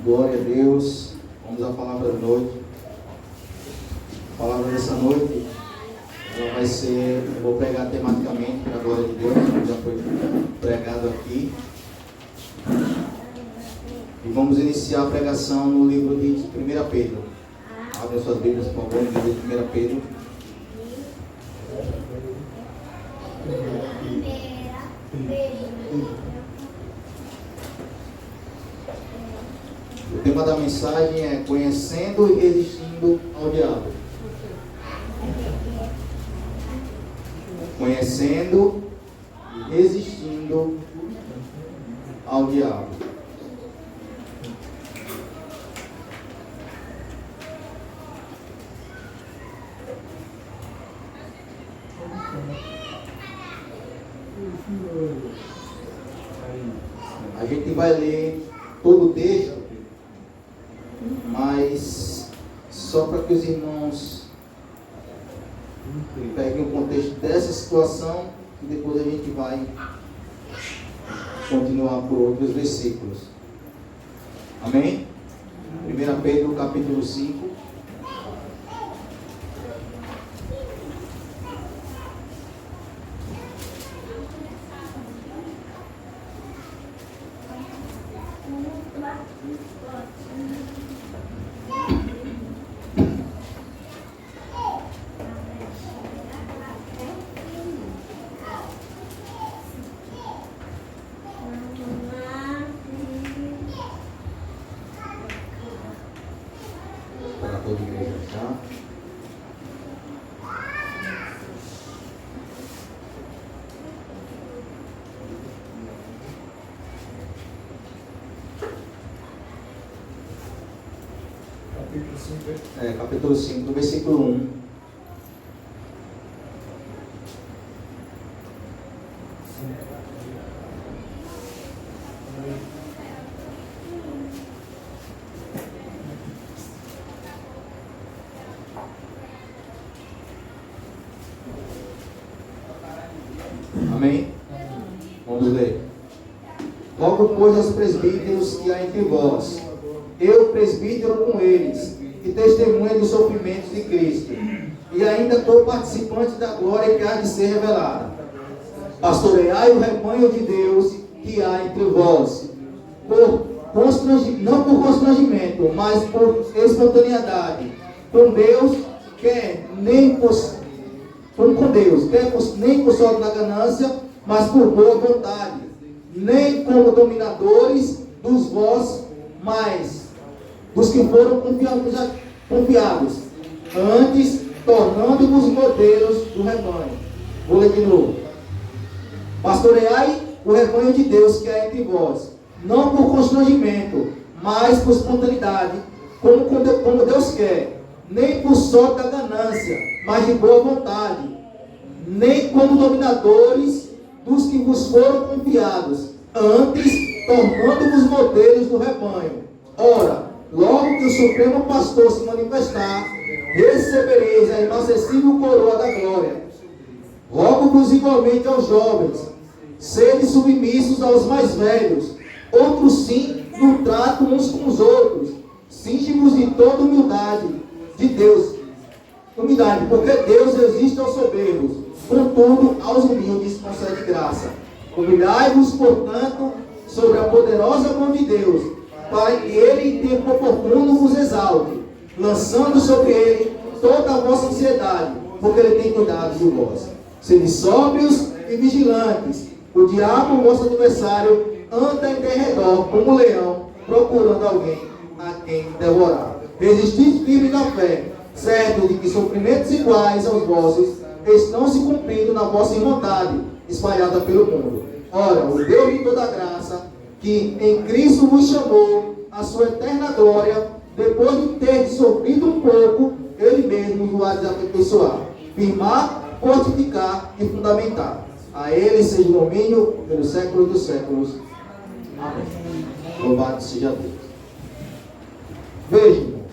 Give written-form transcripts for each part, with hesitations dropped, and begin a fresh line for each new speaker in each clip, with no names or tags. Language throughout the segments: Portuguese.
Glória a Deus. Vamos à palavra da noite. A palavra dessa noite, ela vai ser, eu vou pregar tematicamente para a glória de Deus, como já foi pregado aqui. E vamos iniciar a pregação no livro de 1 Pedro. Abre suas Bíblias, por favor, no livro de 1 Pedro. O tema da mensagem é conhecendo e resistindo ao diabo. Conhecendo e resistindo ao diabo. A gente vai ler todo o texto, mas só para que os irmãos peguem o contexto dessa situação e depois a gente vai continuar por outros versículos. Amém? 1 Pedro capítulo 5. Para toda a igreja já. Capítulo 5, do versículo 1. Amém? Vamos ler. Rogo, pois, aos presbíteros que há entre vós, eu, presbítero com eles, que testemunha dos sofrimentos de Cristo, e ainda não participante da glória que há de ser revelada. Pastoreai o rebanho de Deus que há entre vós, não por constrangimento, mas por espontaneidade, com Deus, nem por sorte da ganância, mas por boa vontade, nem como dominadores dos vós, mas dos que foram confiados, antes tornando-vos modelos do rebanho. Vou ler de novo. Pastoreai o rebanho de Deus que há entre vós, não por constrangimento, mas por espontaneidade, como Deus quer, nem por sorte da ganância, mas de boa vontade, nem como dominadores dos que vos foram confiados, antes tornando-vos modelos do rebanho. Ora, logo que o Supremo Pastor se manifestar, recebereis a inacessível coroa da glória. Rogo-vos igualmente aos jovens, sede submissos aos mais velhos, outros sim, no trato uns com os outros, cinge-vos de toda humildade, de Deus, porque Deus resiste aos soberbos, contudo aos humildes concede graça. Humilhai-vos, portanto, sobre a poderosa mão de Deus, para que ele em tempo oportuno vos exalte, lançando sobre ele toda a vossa ansiedade, porque ele tem cuidado de vós. Sede sóbrios e vigilantes. O diabo, vosso adversário, anda em derredor como um leão, procurando alguém a quem devorar. Resistis firme na fé, certo de que sofrimentos iguais aos vossos estão se cumprindo na vossa irmandade, espalhada pelo mundo. Ora, o Deus de toda graça, que em Cristo vos chamou a sua eterna glória, depois de ter sofrido um pouco, ele mesmo vos há de aperfeiçoar, firmar, fortificar e fundamentar. A ele seja o domínio pelos séculos dos séculos. Amém. Louvado seja Deus. Vejam, irmãos,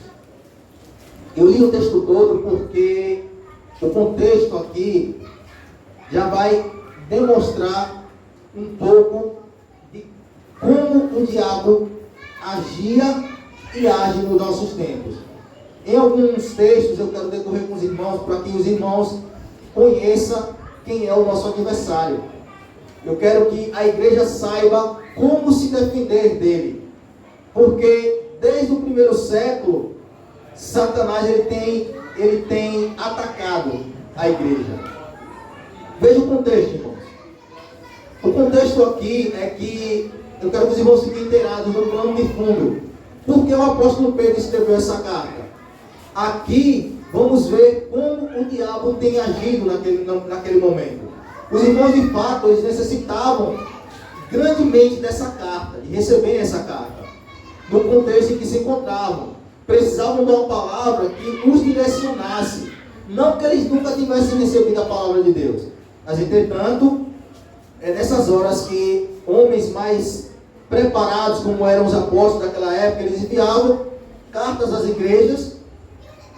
eu li o texto todo porque o contexto aqui já vai demonstrar um pouco de como o diabo agia e age nos nossos tempos. Em alguns textos eu quero decorrer com os irmãos para que os irmãos conheçam quem é o nosso adversário. Eu quero que a igreja saiba como se defender dele. Porque desde o primeiro século, Satanás ele tem atacado a igreja. Veja o contexto, irmãos. O contexto aqui é que eu quero que os irmãos fiquem inteirados no plano de fundo. Por que o apóstolo Pedro escreveu essa carta? Aqui vamos ver como o diabo tem agido naquele momento. Os irmãos, de fato, eles necessitavam grandemente dessa carta, de receber essa carta, no contexto em que se encontravam. Precisavam de uma palavra que os direcionasse. Não que eles nunca tivessem recebido a palavra de Deus, mas, entretanto, é nessas horas que homens mais preparados, como eram os apóstolos daquela época, eles enviavam cartas às igrejas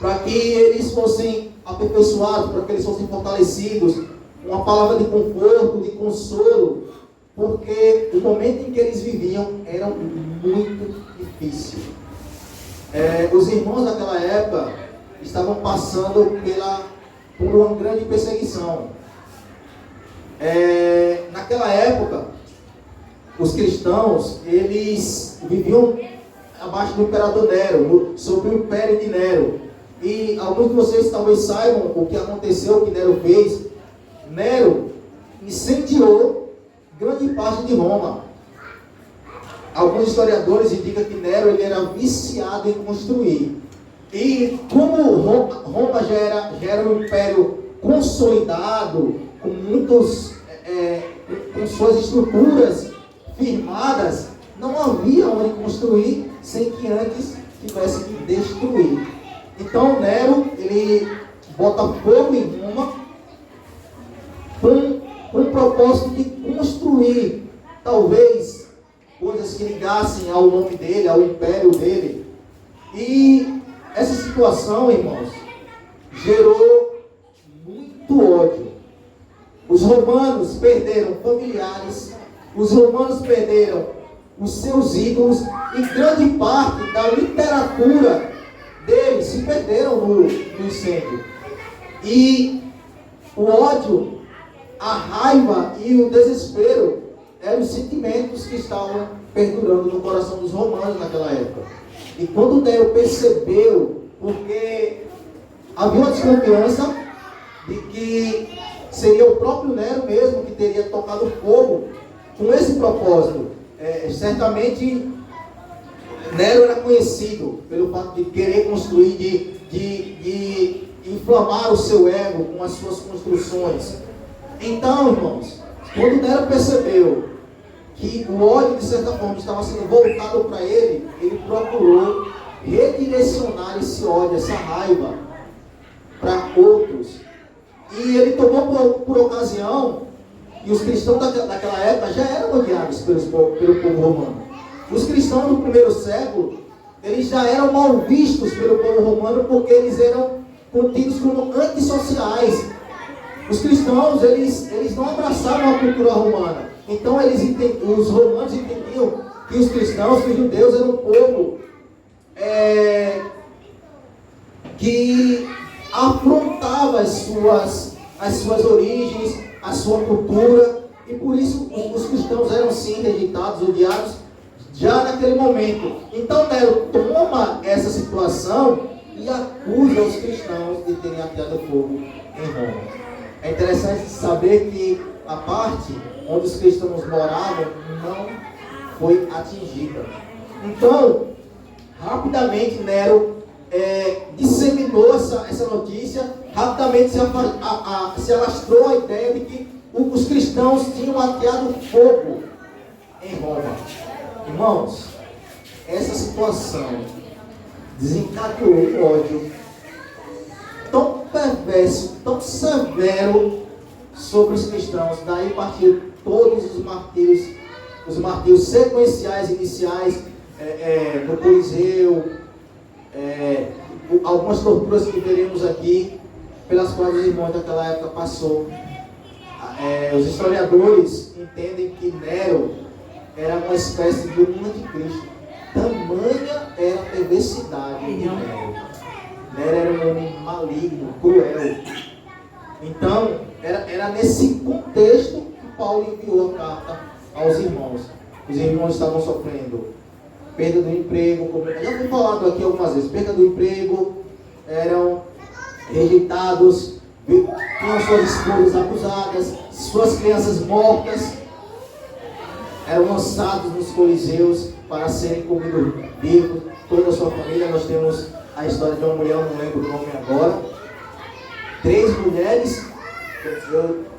para que eles fossem aperfeiçoados, para que eles fossem fortalecidos, uma palavra de conforto, de consolo, porque o momento em que eles viviam era muito difícil. Os irmãos daquela época estavam passando por uma grande perseguição. Naquela época, os cristãos, eles viviam abaixo do imperador Nero, sob o império de Nero. E alguns de vocês talvez saibam o que aconteceu, o que Nero fez. Nero incendiou grande parte de Roma. Alguns historiadores indicam que Nero ele era viciado em construir. E como Roma já era um império consolidado, com suas estruturas firmadas, não havia onde construir sem que antes tivesse que destruir. Então Nero, ele bota fogo em Roma com o propósito de construir, talvez, coisas que ligassem ao nome dele, ao império dele. E essa situação, irmãos, gerou muito ódio. Os romanos perderam familiares, os romanos perderam os seus ídolos e grande parte da literatura deles se perderam no incêndio. E o ódio, a raiva e o desespero eram os sentimentos que estavam perdurando no coração dos romanos naquela época. E quando Nero percebeu, porque havia uma desconfiança de que seria o próprio Nero mesmo que teria tocado fogo com esse propósito. Certamente Nero era conhecido pelo fato de querer construir, de inflamar o seu ego com as suas construções. Então, irmãos, quando Nero percebeu que o ódio, de certa forma, estava sendo voltado para ele, ele procurou redirecionar esse ódio, essa raiva, para outros. E ele tomou por ocasião, e os cristãos daquela época já eram odiados pelo povo romano. Os cristãos do primeiro século, eles já eram mal vistos pelo povo romano, porque eles eram contidos como antissociais. Os cristãos, eles não abraçavam a cultura romana. Então os romanos entendiam que os cristãos, que os judeus eram um povo que afrontava as suas origens, a sua cultura, e por isso os cristãos eram sim rejeitados, odiados, já naquele momento. Então Nero toma essa situação e acusa os cristãos de terem ateado fogo em Roma. É interessante saber que a parte onde os cristãos moravam não foi atingida. Então, rapidamente Nero disseminou essa notícia, rapidamente se alastrou a ideia de que os cristãos tinham ateado fogo em Roma. Irmãos, essa situação desencadeou um ódio tão perverso, tão severo sobre os cristãos. Daí partiram todos os martírios sequenciais, iniciais, no Coliseu, algumas torturas que veremos aqui, pelas quais os irmãos daquela época passou. Os historiadores entendem que Nero era uma espécie de um anticristo. Tamanha era a perversidade de Nero. Nero era um homem maligno, cruel. Então, era nesse contexto que Paulo enviou a carta aos irmãos. Os irmãos estavam sofrendo perda do emprego, como já fui falado aqui algumas vezes, perda do emprego, eram rejeitados, tinham suas esposas acusadas, suas crianças mortas, eram lançados nos coliseus para serem comidos vivos, toda a sua família. Nós temos a história de uma mulher, eu não lembro o nome agora, 3 mulheres,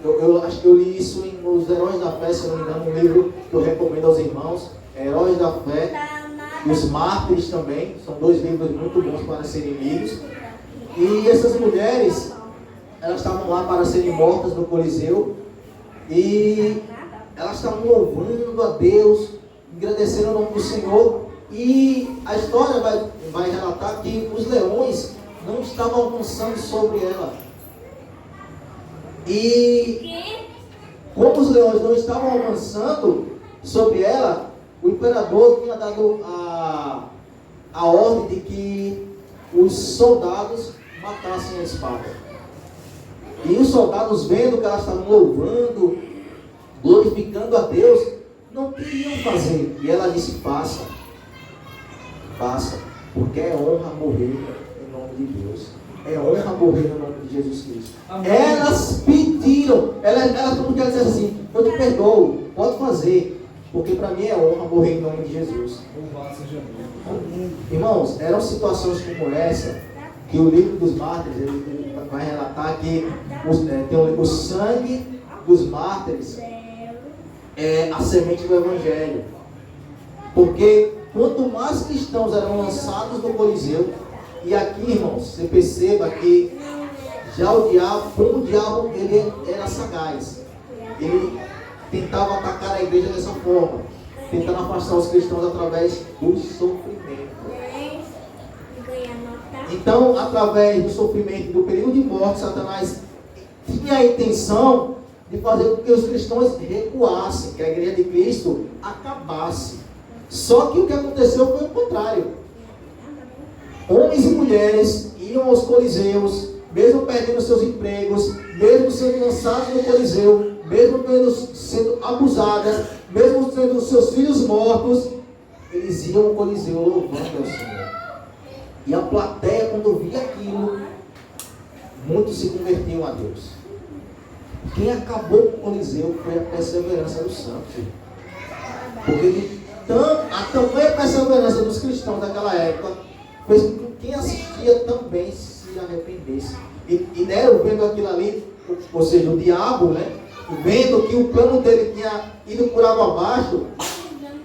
eu acho que eu li isso em Os Heróis da Fé, se não me engano, um livro que eu recomendo aos irmãos, Heróis da Fé, e Os Mártires também, são 2 livros muito bons para serem lidos. E essas mulheres, elas estavam lá para serem mortas no Coliseu, e elas estavam louvando a Deus, agradecendo o nome do Senhor, e a história vai relatar que os leões não estavam avançando sobre ela. E como os leões não estavam avançando sobre ela, o imperador tinha dado a ordem de que os soldados matassem a espada. E os soldados, vendo que elas estavam louvando, glorificando a Deus, não queriam fazer. E ela disse: faça, porque é honra morrer em nome de Deus. É honra morrer no nome de Jesus Cristo. Amém. Elas pediram, elas como que elas disseram assim: eu te perdoo, pode fazer, porque para mim é honra morrer em nome de Jesus. Irmãos, eram situações como essa, que o livro dos mártires ele vai relatar que tem o sangue dos mártires é a semente do Evangelho. Porque quanto mais cristãos eram lançados no Coliseu, e aqui, irmãos, você perceba que já o diabo, como o diabo ele era sagaz, ele tentava atacar a igreja dessa forma, tentando afastar os cristãos através do sofrimento. Então, através do sofrimento, do período de morte, Satanás tinha a intenção de fazer com que os cristãos recuassem, que a igreja de Cristo acabasse. Só que o que aconteceu foi o contrário. Homens e mulheres iam aos coliseus, mesmo perdendo seus empregos, mesmo sendo lançados no coliseu, mesmo sendo abusadas, mesmo tendo seus filhos mortos, eles iam ao coliseu louvando ao Senhor. E a plateia, quando via aquilo, muitos se convertiam a Deus. Quem acabou com o coliseu foi a perseverança dos santos. Porque a tamanha perseverança dos cristãos daquela época fez com que quem assistia também se arrependesse. E Nero, vendo aquilo ali, ou seja, o diabo, né, vendo que o plano dele tinha ido por água abaixo,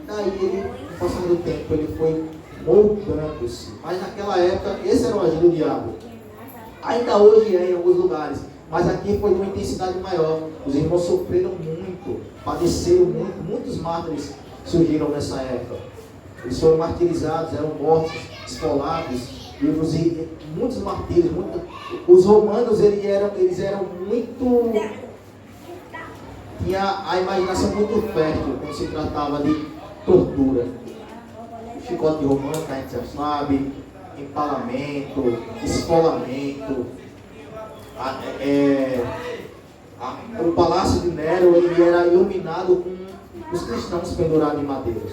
daí ele, no passar do tempo, ele foi moldando-se. Mas naquela época, esse era o agir do diabo. Ainda hoje é em alguns lugares, mas aqui foi de uma intensidade maior. Os irmãos sofreram muito, padeceram muito, muitos mártires surgiram nessa época. Eles foram martirizados, eram mortos, esfolados, e muitos martírios. Os romanos eles eram muito, tinha a imaginação muito fértil quando se tratava de tortura. Chicote romano, que a gente já sabe, empalamento, esfolamento. O palácio de Nero ele era iluminado com os cristãos pendurados em madeiras.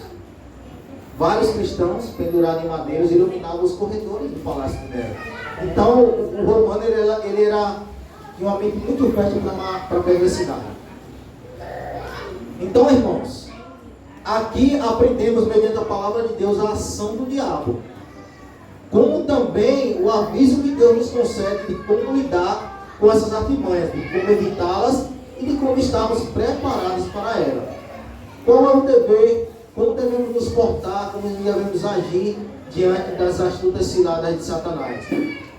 Vários cristãos pendurados em madeiras iluminavam os corredores do palácio de Nero. Então o romano ele era tinha uma mente muito fértil para a perversidade. Então, irmãos, aqui aprendemos mediante a palavra de Deus a ação do diabo, como também o aviso que Deus nos concede de como lidar com essas artimanhas, de como evitá-las e de como estarmos preparados para ela. Qual é o dever, como devemos nos portar, como devemos agir diante das astutas ciladas de Satanás.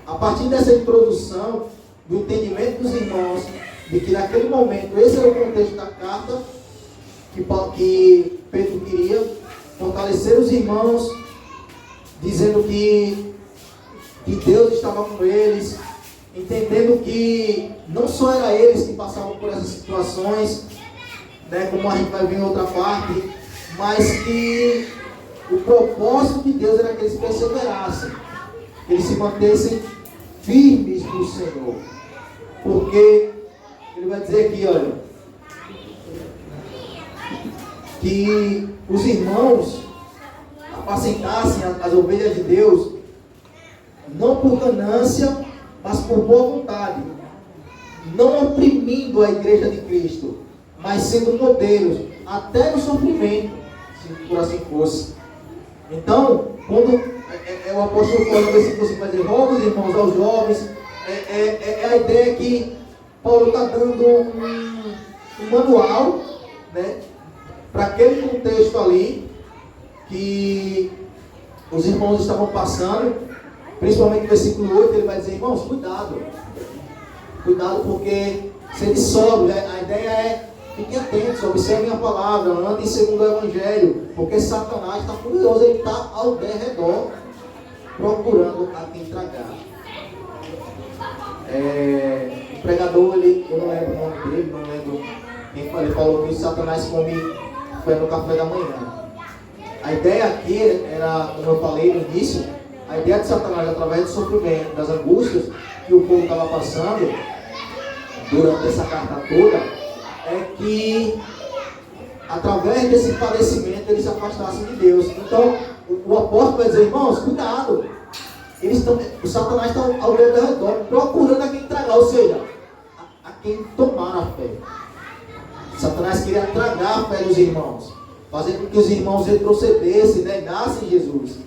A partir dessa introdução, do entendimento dos irmãos, de que naquele momento, esse era o contexto da carta, que Pedro queria fortalecer os irmãos, dizendo que Deus estava com eles, entendendo que não só era eles que passavam por essas situações, né, como a gente vai ver em outra parte, mas que o propósito de Deus era que eles perseverassem, que eles se mantessem firmes no Senhor. Porque ele vai dizer aqui, olha, que os irmãos apacentassem as ovelhas de Deus, não por ganância, mas por boa vontade, não oprimindo a igreja de Cristo, mas sendo modelos, até no sofrimento, se por assim fosse. Então, quando o apóstolo Paulo no versículo 5 vai dizer, rogo os irmãos aos jovens, é a ideia que Paulo está dando um manual, né, para aquele contexto ali, que os irmãos estavam passando, principalmente no versículo 8, ele vai dizer, irmãos, cuidado, porque sede sóbrio, a ideia é, fiquem atentos, observem a palavra, andem segundo o Evangelho, porque Satanás está furioso, ele está ao derredor, procurando a quem tragar. O pregador, eu não lembro o nome dele, não lembro quem falou, ele falou que Satanás foi no café da manhã. A ideia aqui era, como eu falei no início, a ideia de Satanás, através do sofrimento, das angústias que o povo estava passando durante essa carta toda, é que através desse padecimento eles se afastassem de Deus. Então o apóstolo vai dizer, irmãos, cuidado, o Satanás está ao redor procurando a quem tragar, ou seja, a quem tomar a fé. Satanás queria tragar a fé dos irmãos, fazer com que os irmãos retrocedessem, negassem Jesus,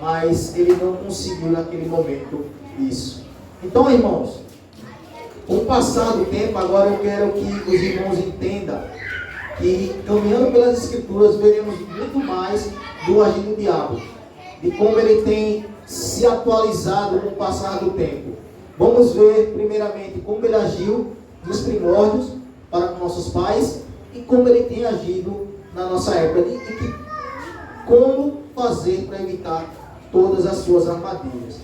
mas ele não conseguiu naquele momento isso. Então, irmãos, com o passar do tempo, agora eu quero que os irmãos entendam que, caminhando pelas Escrituras, veremos muito mais do agir do diabo, de como ele tem se atualizado com o passar do tempo. Vamos ver, primeiramente, como ele agiu nos primórdios para com nossos pais e como ele tem agido na nossa época e como fazer para evitar todas as suas armadilhas.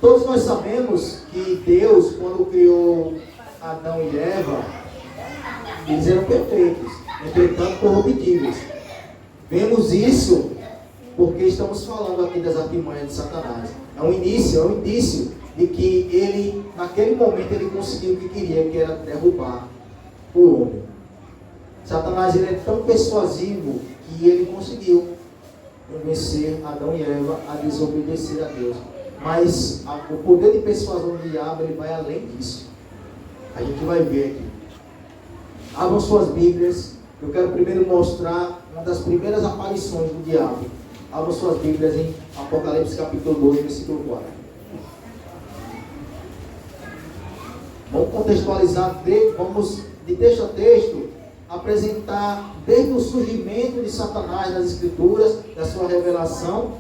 Todos nós sabemos que Deus, quando criou Adão e Eva, eles eram perfeitos, entretanto corruptíveis. Vemos isso porque estamos falando aqui das artimanhas de Satanás. É um indício de que ele, naquele momento, ele conseguiu o que queria, que era derrubar o homem. Satanás, ele é tão persuasivo que ele conseguiu convencer Adão e Eva a desobedecer a Deus. Mas o poder de persuasão do diabo, ele vai além disso. A gente vai ver aqui. Abram suas Bíblias. Eu quero primeiro mostrar uma das primeiras aparições do diabo. Abram suas Bíblias em Apocalipse capítulo 2, versículo 4. Vamos contextualizar, vamos de texto a texto, apresentar desde o surgimento de Satanás nas Escrituras, da sua revelação,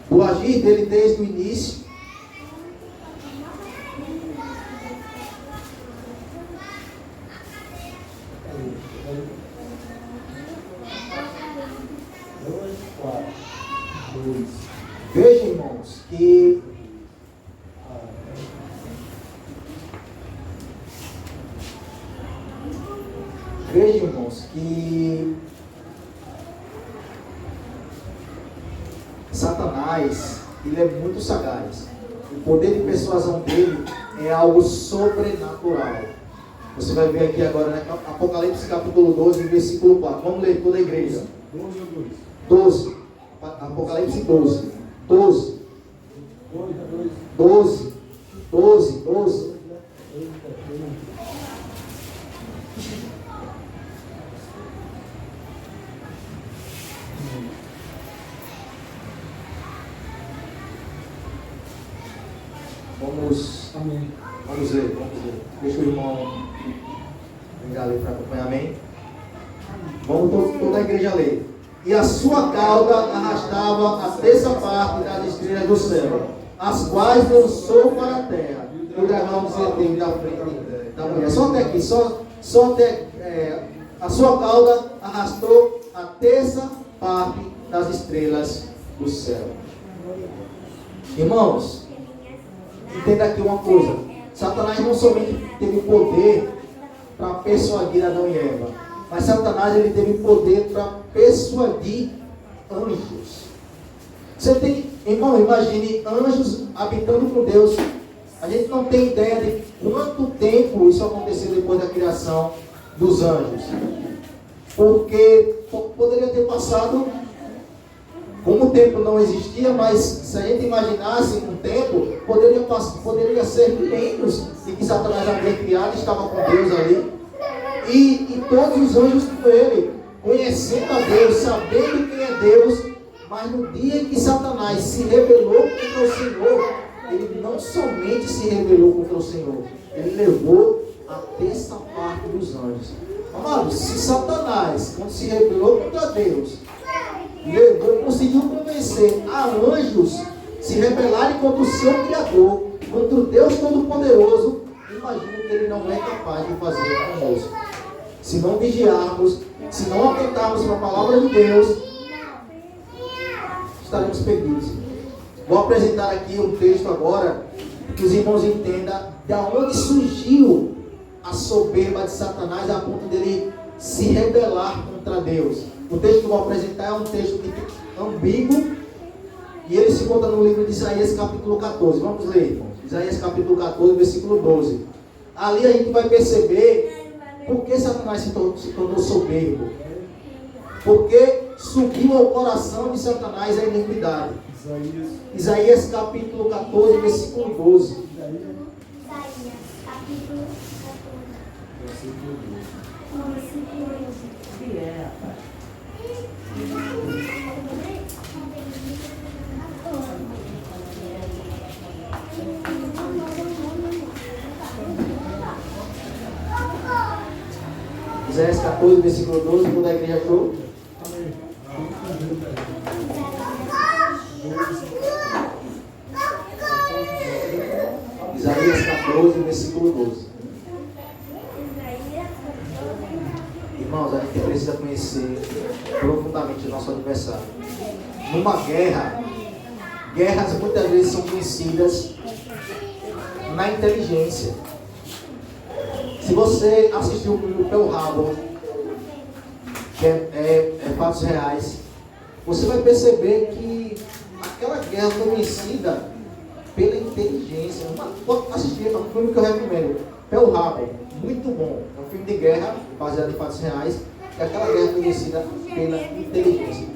do agir dele desde o início. Veja, irmãos, que Satanás, ele é muito sagaz. O poder de persuasão dele é algo sobrenatural. Você vai ver aqui agora, né? Apocalipse capítulo 12, versículo 4. Vamos ler toda a igreja. 12. Apocalipse 12. 12. 12. 12. 12. Vamos ler. Deixa o irmão ligar ali para acompanhar, amém? Vamos toda a igreja ler. E a sua cauda arrastava a terça parte das estrelas do céu, as quais lançou para a terra. E o dragão desceu da frente da mulher. Só até aqui, só até a sua cauda arrastou a terça parte das estrelas do céu. Irmãos, entenda aqui uma coisa. Satanás não somente teve poder para persuadir Adão e Eva, mas Satanás ele teve poder para persuadir anjos. Você tem, irmão, imagine anjos habitando com Deus. A gente não tem ideia de quanto tempo isso aconteceu depois da criação dos anjos. Porque poderia ter passado, como o tempo não existia, mas se a gente imaginasse um tempo, poderia ser milênios em que Satanás havia criado e estava com Deus ali. E todos os anjos com ele, conhecendo a Deus, sabendo quem é Deus. Mas no dia que Satanás se rebelou contra o Senhor, ele não somente se rebelou contra o Senhor, ele levou a terça parte dos anjos. Amados, se Satanás, quando se rebelou contra Deus, conseguiu convencer a anjos se rebelarem contra o seu Criador, contra o Deus Todo-Poderoso, imagina que ele não é capaz de fazer conosco. Se não vigiarmos, se não atentarmos para a palavra de Deus, estaremos perdidos. Vou apresentar aqui um texto agora, que os irmãos entendam de onde surgiu a soberba de Satanás a ponto dele se rebelar contra Deus. O texto que eu vou apresentar é um texto ambíguo, e ele se encontra no livro de Isaías capítulo 14. Vamos ler, irmãos. Isaías capítulo 14, versículo 12. Ali a gente vai perceber por que Satanás se tornou soberbo. Porque subiu ao coração de Satanás a iniquidade. Isaías capítulo 14, versículo 12.
Isaías capítulo 14, versículo
12. Isaías 14, versículo 12, quando a igreja achou? Isaías 14, versículo 12. Irmãos, a gente precisa conhecer profundamente o nosso adversário. Numa guerra, guerras muitas vezes são conhecidas na inteligência. Se você assistiu o filme Pearl Harbor, que é fatos reais, você vai perceber que aquela guerra foi vencida pela inteligência. Assistir, é um filme que eu recomendo, Pearl Harbor, muito bom. É um filme de guerra baseado em fatos reais. E aquela guerra foi vencida pela inteligência,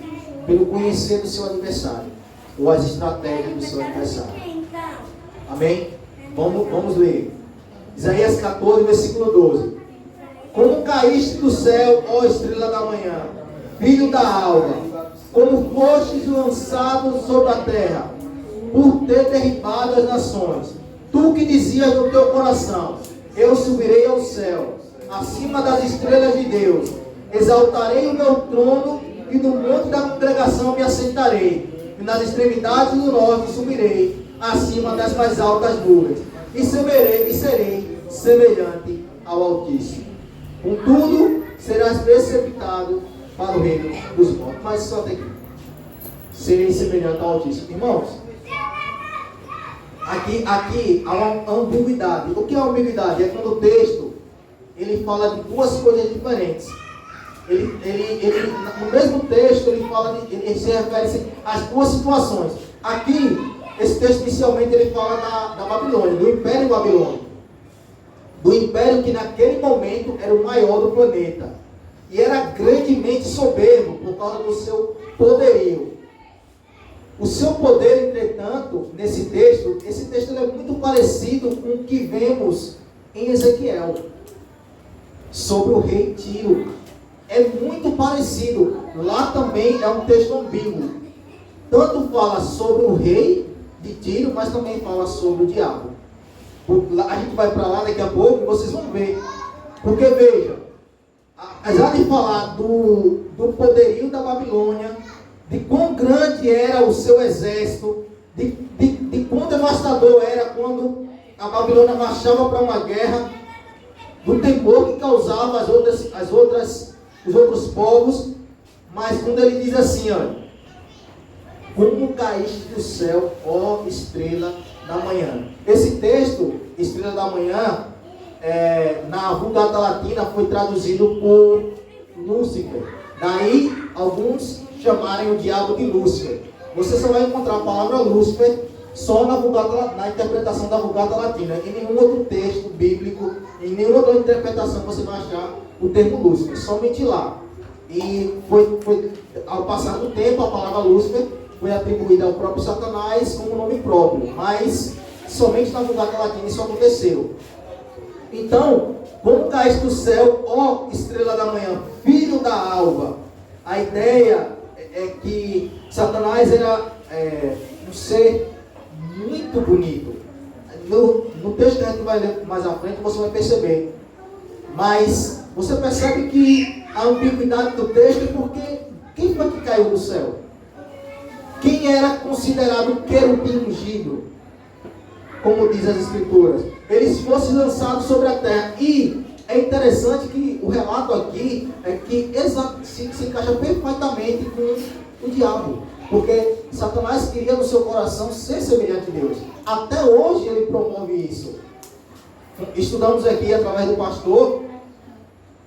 pelo conhecer do seu adversário, ou as estratégias do seu adversário. Amém? Vamos ler. Isaías 14, versículo 12. Como caíste do céu, ó estrela da manhã, filho da alva, como fostes lançado sobre a terra, por ter derribado as nações. Tu que dizias no teu coração, eu subirei ao céu, acima das estrelas de Deus, exaltarei o meu trono, e no monte da congregação me assentarei, e nas extremidades do norte subirei, acima das mais altas nuvens, e serei semelhante ao Altíssimo. Contudo, serás precipitado para o reino dos mortos. Mas só tem que serei semelhante ao Altíssimo. Irmãos, aqui há uma ambiguidade. O que é a ambiguidade? É quando o texto ele fala de duas coisas diferentes. No mesmo texto ele se refere às duas situações. Aqui, esse texto inicialmente ele fala da Babilônia, do Império Babilônico. Do império que naquele momento era o maior do planeta. E era grandemente soberbo por causa do seu poderio. O seu poder, entretanto, nesse texto, esse texto é muito parecido com o que vemos em Ezequiel, sobre o rei Tiro. É muito parecido. Lá também é um texto ambíguo. Tanto fala sobre o rei de Tiro, mas também fala sobre o diabo. A gente vai para lá daqui a pouco e vocês vão ver. Porque veja, apesar de falar do poderio da Babilônia, de quão grande era o seu exército, de quão devastador era quando a Babilônia marchava para uma guerra, do temor que causava os outros povos, mas quando ele diz assim, olha, como caíste do céu, ó estrela da manhã. Esse texto, estrela da manhã, na Vulgata Latina foi traduzido por Lúcifer. Daí alguns chamarem o diabo de Lúcifer. Você só vai encontrar a palavra Lúcifer só na interpretação da Vulgata Latina. Em nenhum outro texto bíblico, em nenhuma outra interpretação você vai achar o termo Lúcifer, somente lá. E ao passar do tempo, a palavra Lúcifer foi atribuída ao próprio Satanás como nome próprio, mas somente na Vulgata Latina isso aconteceu. Então, como caíste do céu, ó estrela da manhã, filho da alva. A ideia é que Satanás era um ser muito bonito. No texto que a gente vai ler mais à frente, você vai perceber. Mas você percebe que a ambiguidade do texto é porque quem foi que caiu do céu? Quem era considerado querubim ungido? Como diz as Escrituras. Eles fossem lançados sobre a terra. E é interessante que o relato aqui é que se encaixa perfeitamente com o diabo. Porque Satanás queria no seu coração ser semelhante a Deus. Até hoje ele promove isso. Estudamos aqui através do pastor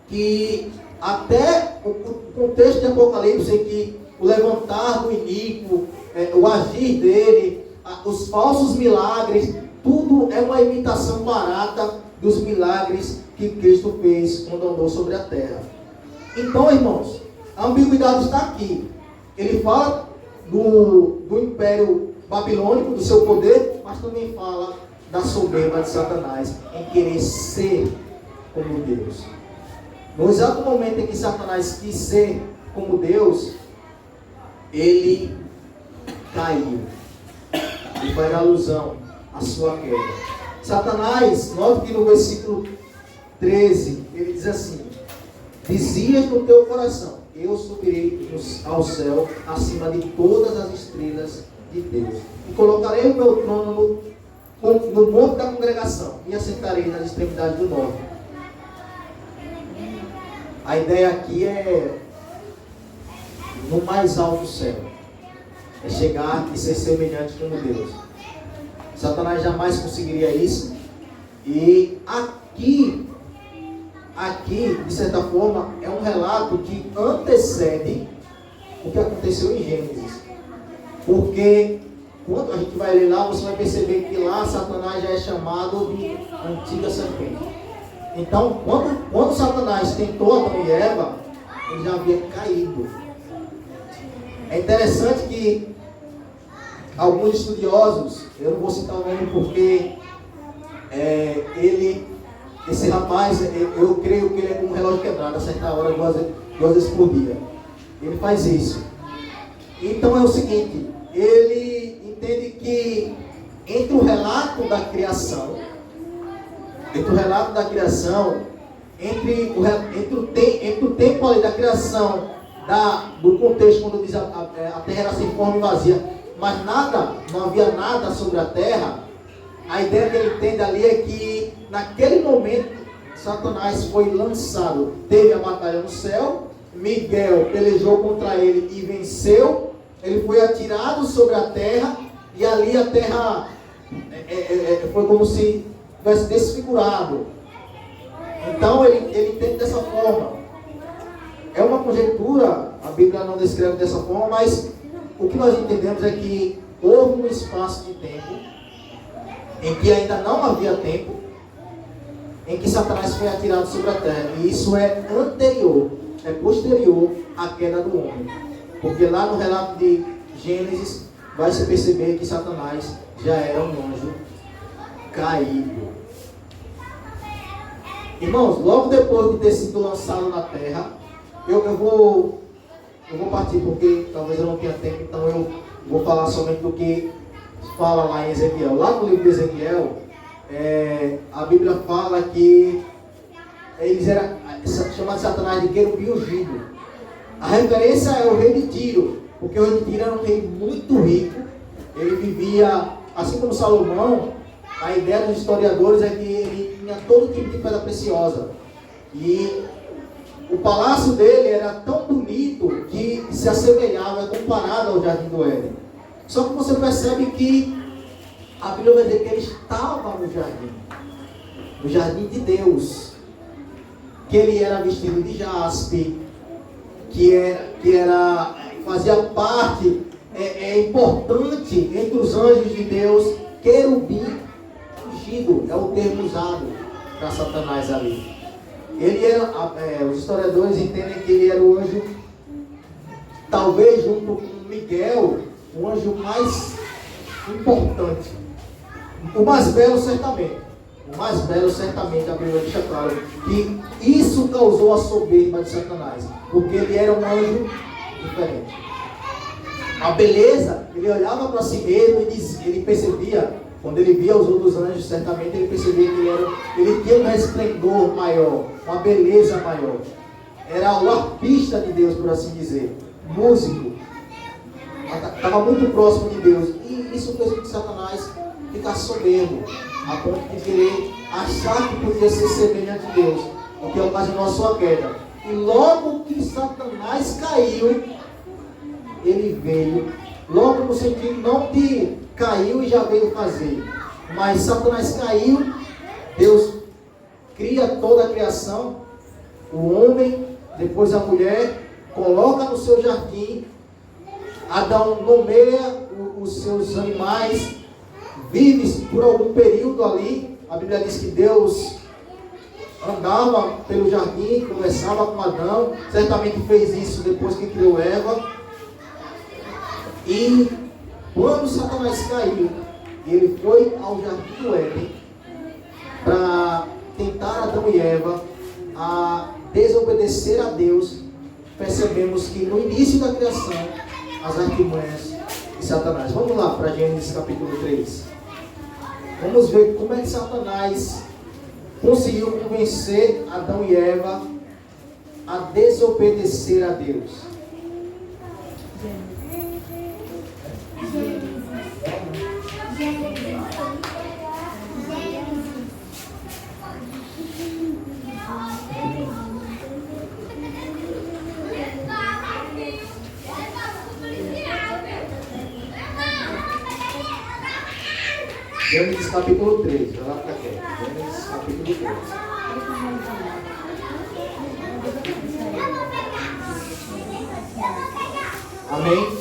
que até o contexto de Apocalipse em que o levantar do iníquo, o agir dele, os falsos milagres, tudo é uma imitação barata dos milagres que Cristo fez quando andou sobre a terra. Então, irmãos, a ambiguidade está aqui. Ele fala do império babilônico, do seu poder, mas também fala da soberba de Satanás em querer ser como Deus. No exato momento em que Satanás quis ser como Deus, ele caiu. E faz alusão à sua queda. Satanás, note que no versículo 13, ele diz assim: dizias no teu coração, eu subirei ao céu acima de todas as estrelas de Deus, e colocarei o meu trono no monte da congregação, e assentarei nas extremidades do norte. A ideia aqui é no mais alto céu, é chegar e ser semelhante como Deus. Satanás jamais conseguiria isso. E aqui, de certa forma, é um relato que antecede o que aconteceu em Gênesis. Porque quando a gente vai ler lá, você vai perceber que lá Satanás já é chamado de antiga serpente. Então, quando Satanás tentou Adão e Eva, ele já havia caído. É interessante que alguns estudiosos, eu não vou citar o nome porque esse rapaz, eu creio que ele é como um relógio quebrado, a certa hora, duas vezes por dia. Ele faz isso. Então é o seguinte, ele entende que entre o relato da criação, entre o tempo ali da criação, do contexto, quando diz a terra era sem forma e vazia, mas não havia nada sobre a terra, a ideia que ele entende ali é que naquele momento Satanás foi lançado, teve a batalha no céu, Miguel pelejou contra ele e venceu, ele foi atirado sobre a terra, e ali a terra foi como se tivesse desfigurado. Então ele entende dessa forma. É uma conjectura, a Bíblia não descreve dessa forma, mas o que nós entendemos é que houve um espaço de tempo em que ainda não havia tempo, em que Satanás foi atirado sobre a terra. E isso é posterior à queda do homem. Porque lá no relato de Gênesis, vai se perceber que Satanás já era um anjo caído. Irmãos, logo depois de ter sido lançado na terra, eu vou partir porque talvez eu não tenha tempo, então eu vou falar somente do que fala lá em Ezequiel. Lá no livro de Ezequiel, a Bíblia fala que eles eram chamados de Satanás de querubim ungido. A referência é o rei de Tiro, porque o rei de Tiro era um rei muito rico. Ele vivia, assim como Salomão, a ideia dos historiadores é que ele tinha todo tipo de pedra preciosa. E o palácio dele era tão bonito que se assemelhava, comparado ao Jardim do Éden. Só que você percebe que a Bíblia vai dizer que ele estava no jardim de Deus, que ele era vestido de jaspe, que que fazia parte importante entre os anjos de Deus, querubim ungido, é o termo usado para Satanás ali. Ele era, os historiadores entendem que ele era o anjo, talvez junto com Miguel, o anjo mais importante. O mais belo certamente. O mais belo certamente, a Bíblia deixa claro que isso causou a soberba de Satanás, porque ele era um anjo diferente. A beleza, ele olhava para si mesmo e ele percebia, quando ele via os outros anjos, certamente ele percebia que ele tinha um resplendor maior, uma beleza maior. Era o arpista de Deus, por assim dizer, músico. Estava muito próximo de Deus. E isso fez com que Satanás ficasse soberbo, a ponto de querer achar que podia ser semelhante a Deus, o que ocasionou a sua queda. E logo que Satanás caiu, ele veio, logo no sentido não de caiu e já veio fazer, mas Satanás caiu, Deus cria toda a criação, o homem, depois a mulher, coloca no seu jardim, Adão nomeia os seus animais, vive por algum período ali. A Bíblia diz que Deus andava pelo jardim, conversava com Adão, certamente fez isso depois que criou Eva. E quando Satanás caiu, ele foi ao jardim do Éden para tentar Adão e Eva a desobedecer a Deus. Percebemos que no início da criação, as artimanhas de Satanás. Vamos lá para Gênesis capítulo 3. Vamos ver como é que Satanás conseguiu convencer Adão e Eva a desobedecer a Deus. Gênesis capítulo 3, vai lá para cá. Gênesis capítulo 3. Amém?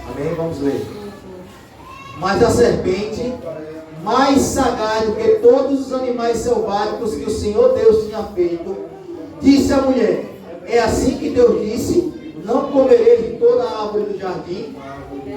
Amém? Vamos ler. Mas a serpente, mais sagaz do que todos os animais selváticos que o Senhor Deus tinha feito, disse à mulher: é assim que Deus disse: não comereis de toda a árvore do jardim?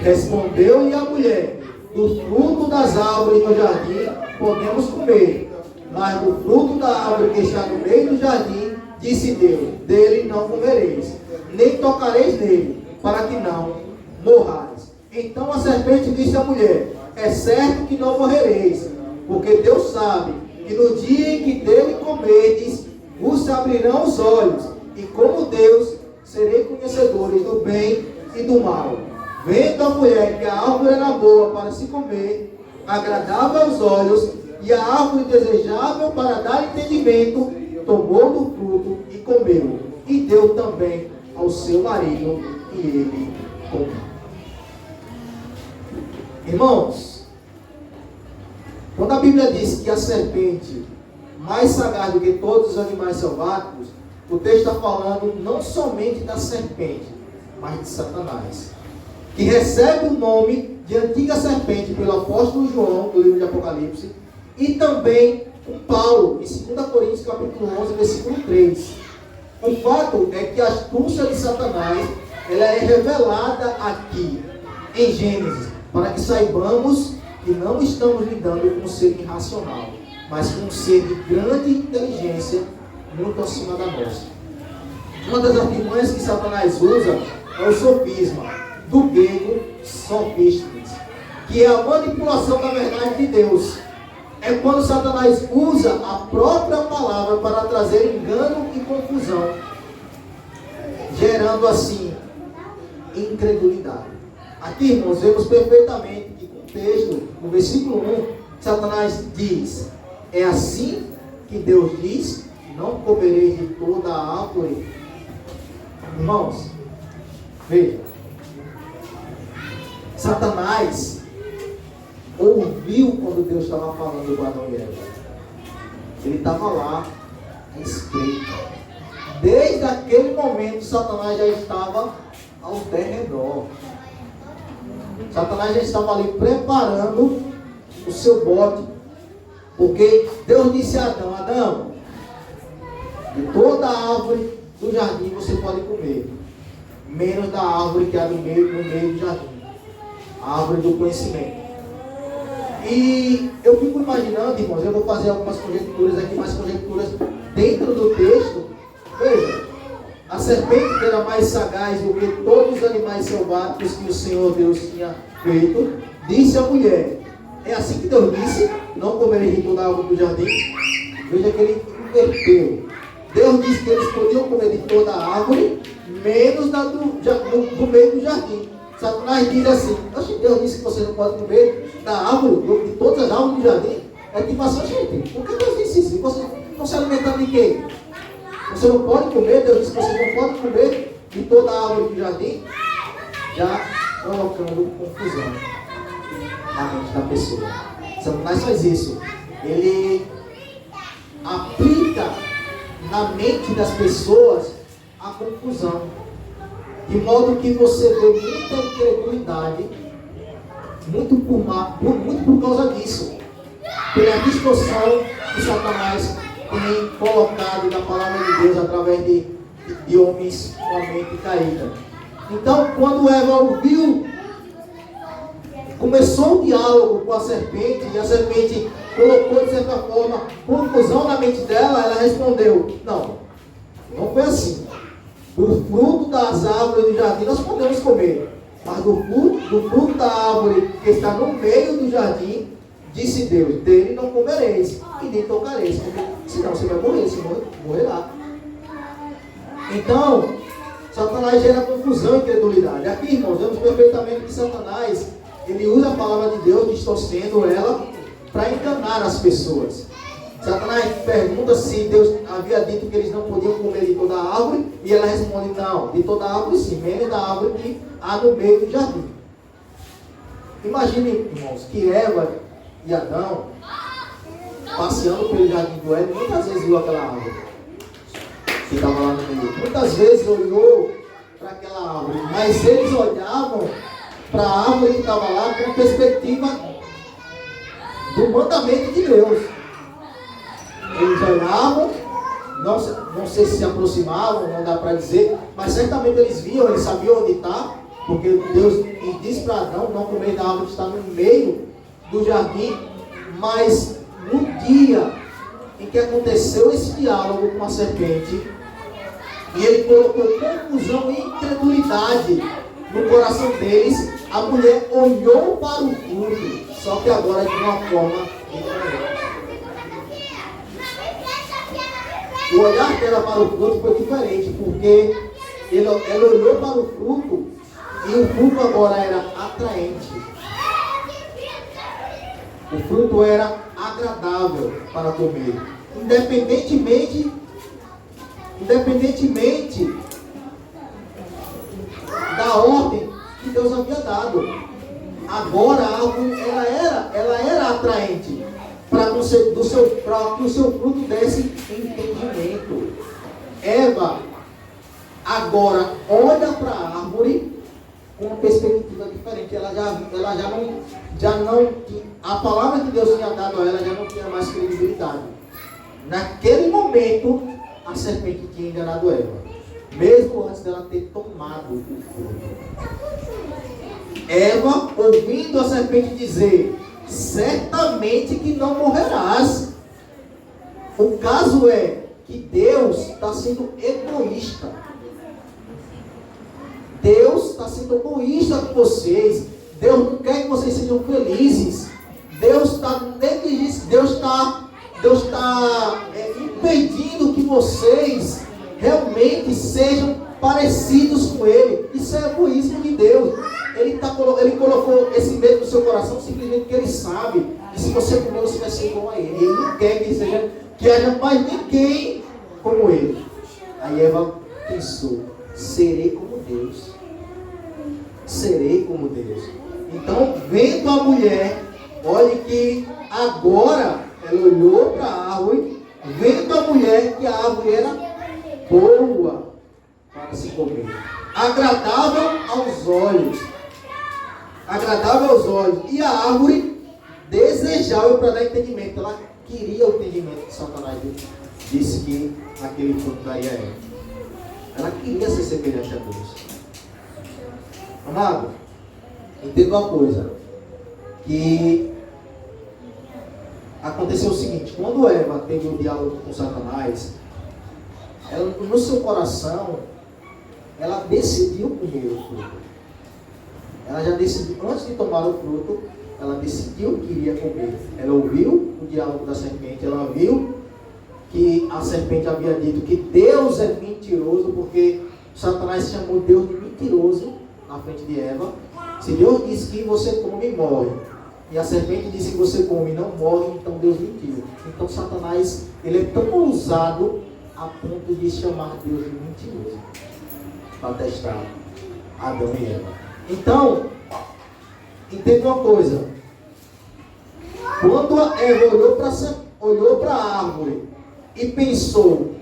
Respondeu-lhe a mulher: do fruto das árvores do jardim podemos comer, mas do fruto da árvore que está no meio do jardim, disse Deus: dele não comereis, nem tocareis nele, para que não morrais. Então a serpente disse à mulher: é certo que não morrereis, porque Deus sabe que no dia em que dele comerdes, vos abrirão os olhos, e como Deus, serei conhecedores do bem e do mal. Vendo a mulher que a árvore era boa para se comer, agradável aos olhos, e a árvore desejável para dar entendimento, tomou do fruto e comeu, e deu também ao seu marido, e ele comeu. Irmãos, quando a Bíblia diz que a serpente, mais sagaz do que todos os animais selváticos, o texto está falando não somente da serpente, mas de Satanás, que recebe o nome de antiga serpente pelo apóstolo João, no livro de Apocalipse, e também com Paulo, em 2 Coríntios capítulo 11, versículo 3. O fato é que a astúcia de Satanás, ela é revelada aqui, em Gênesis, para que saibamos que não estamos lidando com um ser irracional, mas com um ser de grande inteligência, muito acima da nossa. Uma das artimanhas que Satanás usa é o sofisma, do grego sophistes, que é a manipulação da verdade de Deus. É quando Satanás usa a própria palavra para trazer engano e confusão, gerando assim incredulidade. Aqui, irmãos, vemos perfeitamente que com o texto, no versículo 1, Satanás diz: é assim que Deus diz: não comereis de toda a árvore. Irmãos, veja, Satanás ouviu quando Deus estava falando com Adão e Eva. Ele estava lá, à espreita. Desde aquele momento, Satanás já estava ao derredor. Satanás já estava ali preparando o seu bote. Porque Deus disse a Adão: Adão, de toda a árvore do jardim você pode comer, menos da árvore que há no meio do jardim, a árvore do conhecimento. E eu fico imaginando, irmãos, eu vou fazer algumas conjecturas aqui, mais conjecturas dentro do texto. Veja, a serpente que era mais sagaz do que todos os animais selváticos que o Senhor Deus tinha feito, disse à mulher: é assim que Deus disse, não comereis de toda a árvore do jardim? Veja que ele inverteu. Deus disse que eles podiam comer de toda a árvore, menos do meio do jardim. Satanás diz assim: Deus disse que você não pode comer da árvore, de todas as árvores do jardim. É tipo assim, gente, por que Deus disse isso? Você não se alimentando de quê? Você não pode comer, Deus disse que você não pode comer de toda a árvore do jardim, já colocando confusão na mente da pessoa. Satanás faz isso. Ele aplica na mente das pessoas a confusão, de modo que você vê muita incredulidade, muito por causa disso, pela distorção que Satanás tem colocado na palavra de Deus através de homens com a mente caída. Então, quando Eva ouviu, começou o diálogo com a serpente, e a serpente colocou de certa forma confusão na mente dela, ela respondeu: não foi assim. Do fruto das árvores do jardim nós podemos comer, mas do fruto da árvore que está no meio do jardim, disse Deus: dele não comereis e nem tocareis, porque senão você vai morrer, você morrerá. Então, Satanás gera confusão e incredulidade. Aqui, irmãos, vemos perfeitamente que Satanás, ele usa a palavra de Deus, distorcendo ela para enganar as pessoas. Satanás pergunta se Deus havia dito que eles não podiam comer de toda a árvore, e ela responde: não, de toda a árvore sim, menos da árvore que há no meio do jardim. Imagine, irmãos, que Eva e Adão, passeando pelo jardim do Éden, muitas vezes viu aquela árvore que estava lá no meio. Muitas vezes olhou para aquela árvore, mas eles olhavam para a árvore que estava lá com a perspectiva do mandamento de Deus. Eles olhavam, não sei se aproximavam, não dá para dizer, mas certamente eles viam, eles sabiam onde está, porque Deus disse para Adão não comer da árvore que está no meio do jardim. Mas no dia em que aconteceu esse diálogo com a serpente, e ele colocou confusão e incredulidade no coração deles, a mulher olhou para o fruto, só que agora de uma forma diferente. O olhar dela para o fruto foi diferente, porque ela olhou para o fruto e o fruto agora era atraente. O fruto era agradável para comer, independentemente da ordem que Deus havia dado. Agora a árvore ela era atraente para que o seu fruto desse entendimento. Eva agora olha para a árvore com uma perspectiva diferente. Ela já não, a palavra que Deus tinha dado a ela já não tinha mais credibilidade. Naquele momento, a serpente tinha enganado Eva, mesmo antes dela ter tomado o fruto. Eva, ouvindo a serpente dizer: certamente que não morrerás. O caso é que Deus está sendo egoísta. Deus está sendo egoísta com vocês. Deus não quer que vocês sejam felizes. Deus está negligente. Deus está impedindo que vocês realmente sejam parecidos com Ele. Isso é egoísmo de Deus. Ele colocou esse medo no seu coração simplesmente porque Ele sabe que se você comer, você vai ser igual a Ele. Ele não quer que haja mais ninguém como Ele. Aí Eva pensou: serei como Deus. Serei como Deus. Então, vendo a mulher, olhe que agora ela olhou para a árvore, vendo a mulher que a árvore era boa para se comer, agradável aos olhos. Agradável aos olhos. E a árvore desejável para dar entendimento. Ela queria o entendimento que Satanás disse que aquele fruto daria a ela. Ela queria ser semelhante a Deus. Amado, entenda uma coisa. Que aconteceu o seguinte. Quando Eva teve o diálogo com Satanás, ela, no seu coração, ela decidiu comer o fruto. Ela já decidiu, antes de tomar o fruto, ela decidiu que iria comer. Ela ouviu o diálogo da serpente, ela viu que a serpente havia dito que Deus é mentiroso, porque Satanás chamou Deus de mentiroso na frente de Eva. Se Deus disse que você come e morre, e a serpente disse que você come e não morre, então Deus mentiu. Então Satanás, ele é tão ousado a ponto de chamar Deus de mentiroso, para testar Adão e Eva. Então, entenda uma coisa. Quando Eva olhou para a árvore e pensou,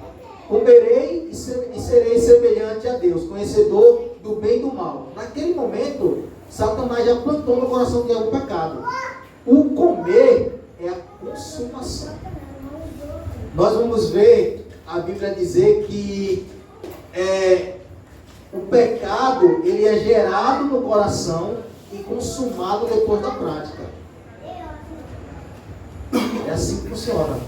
comerei e serei semelhante a Deus, conhecedor do bem e do mal. Naquele momento, Satanás já plantou no coração de Eva o pecado. O comer é a consumação. Nós vamos ver a Bíblia dizer que o pecado, ele é gerado no coração e consumado depois da prática. É assim que funciona.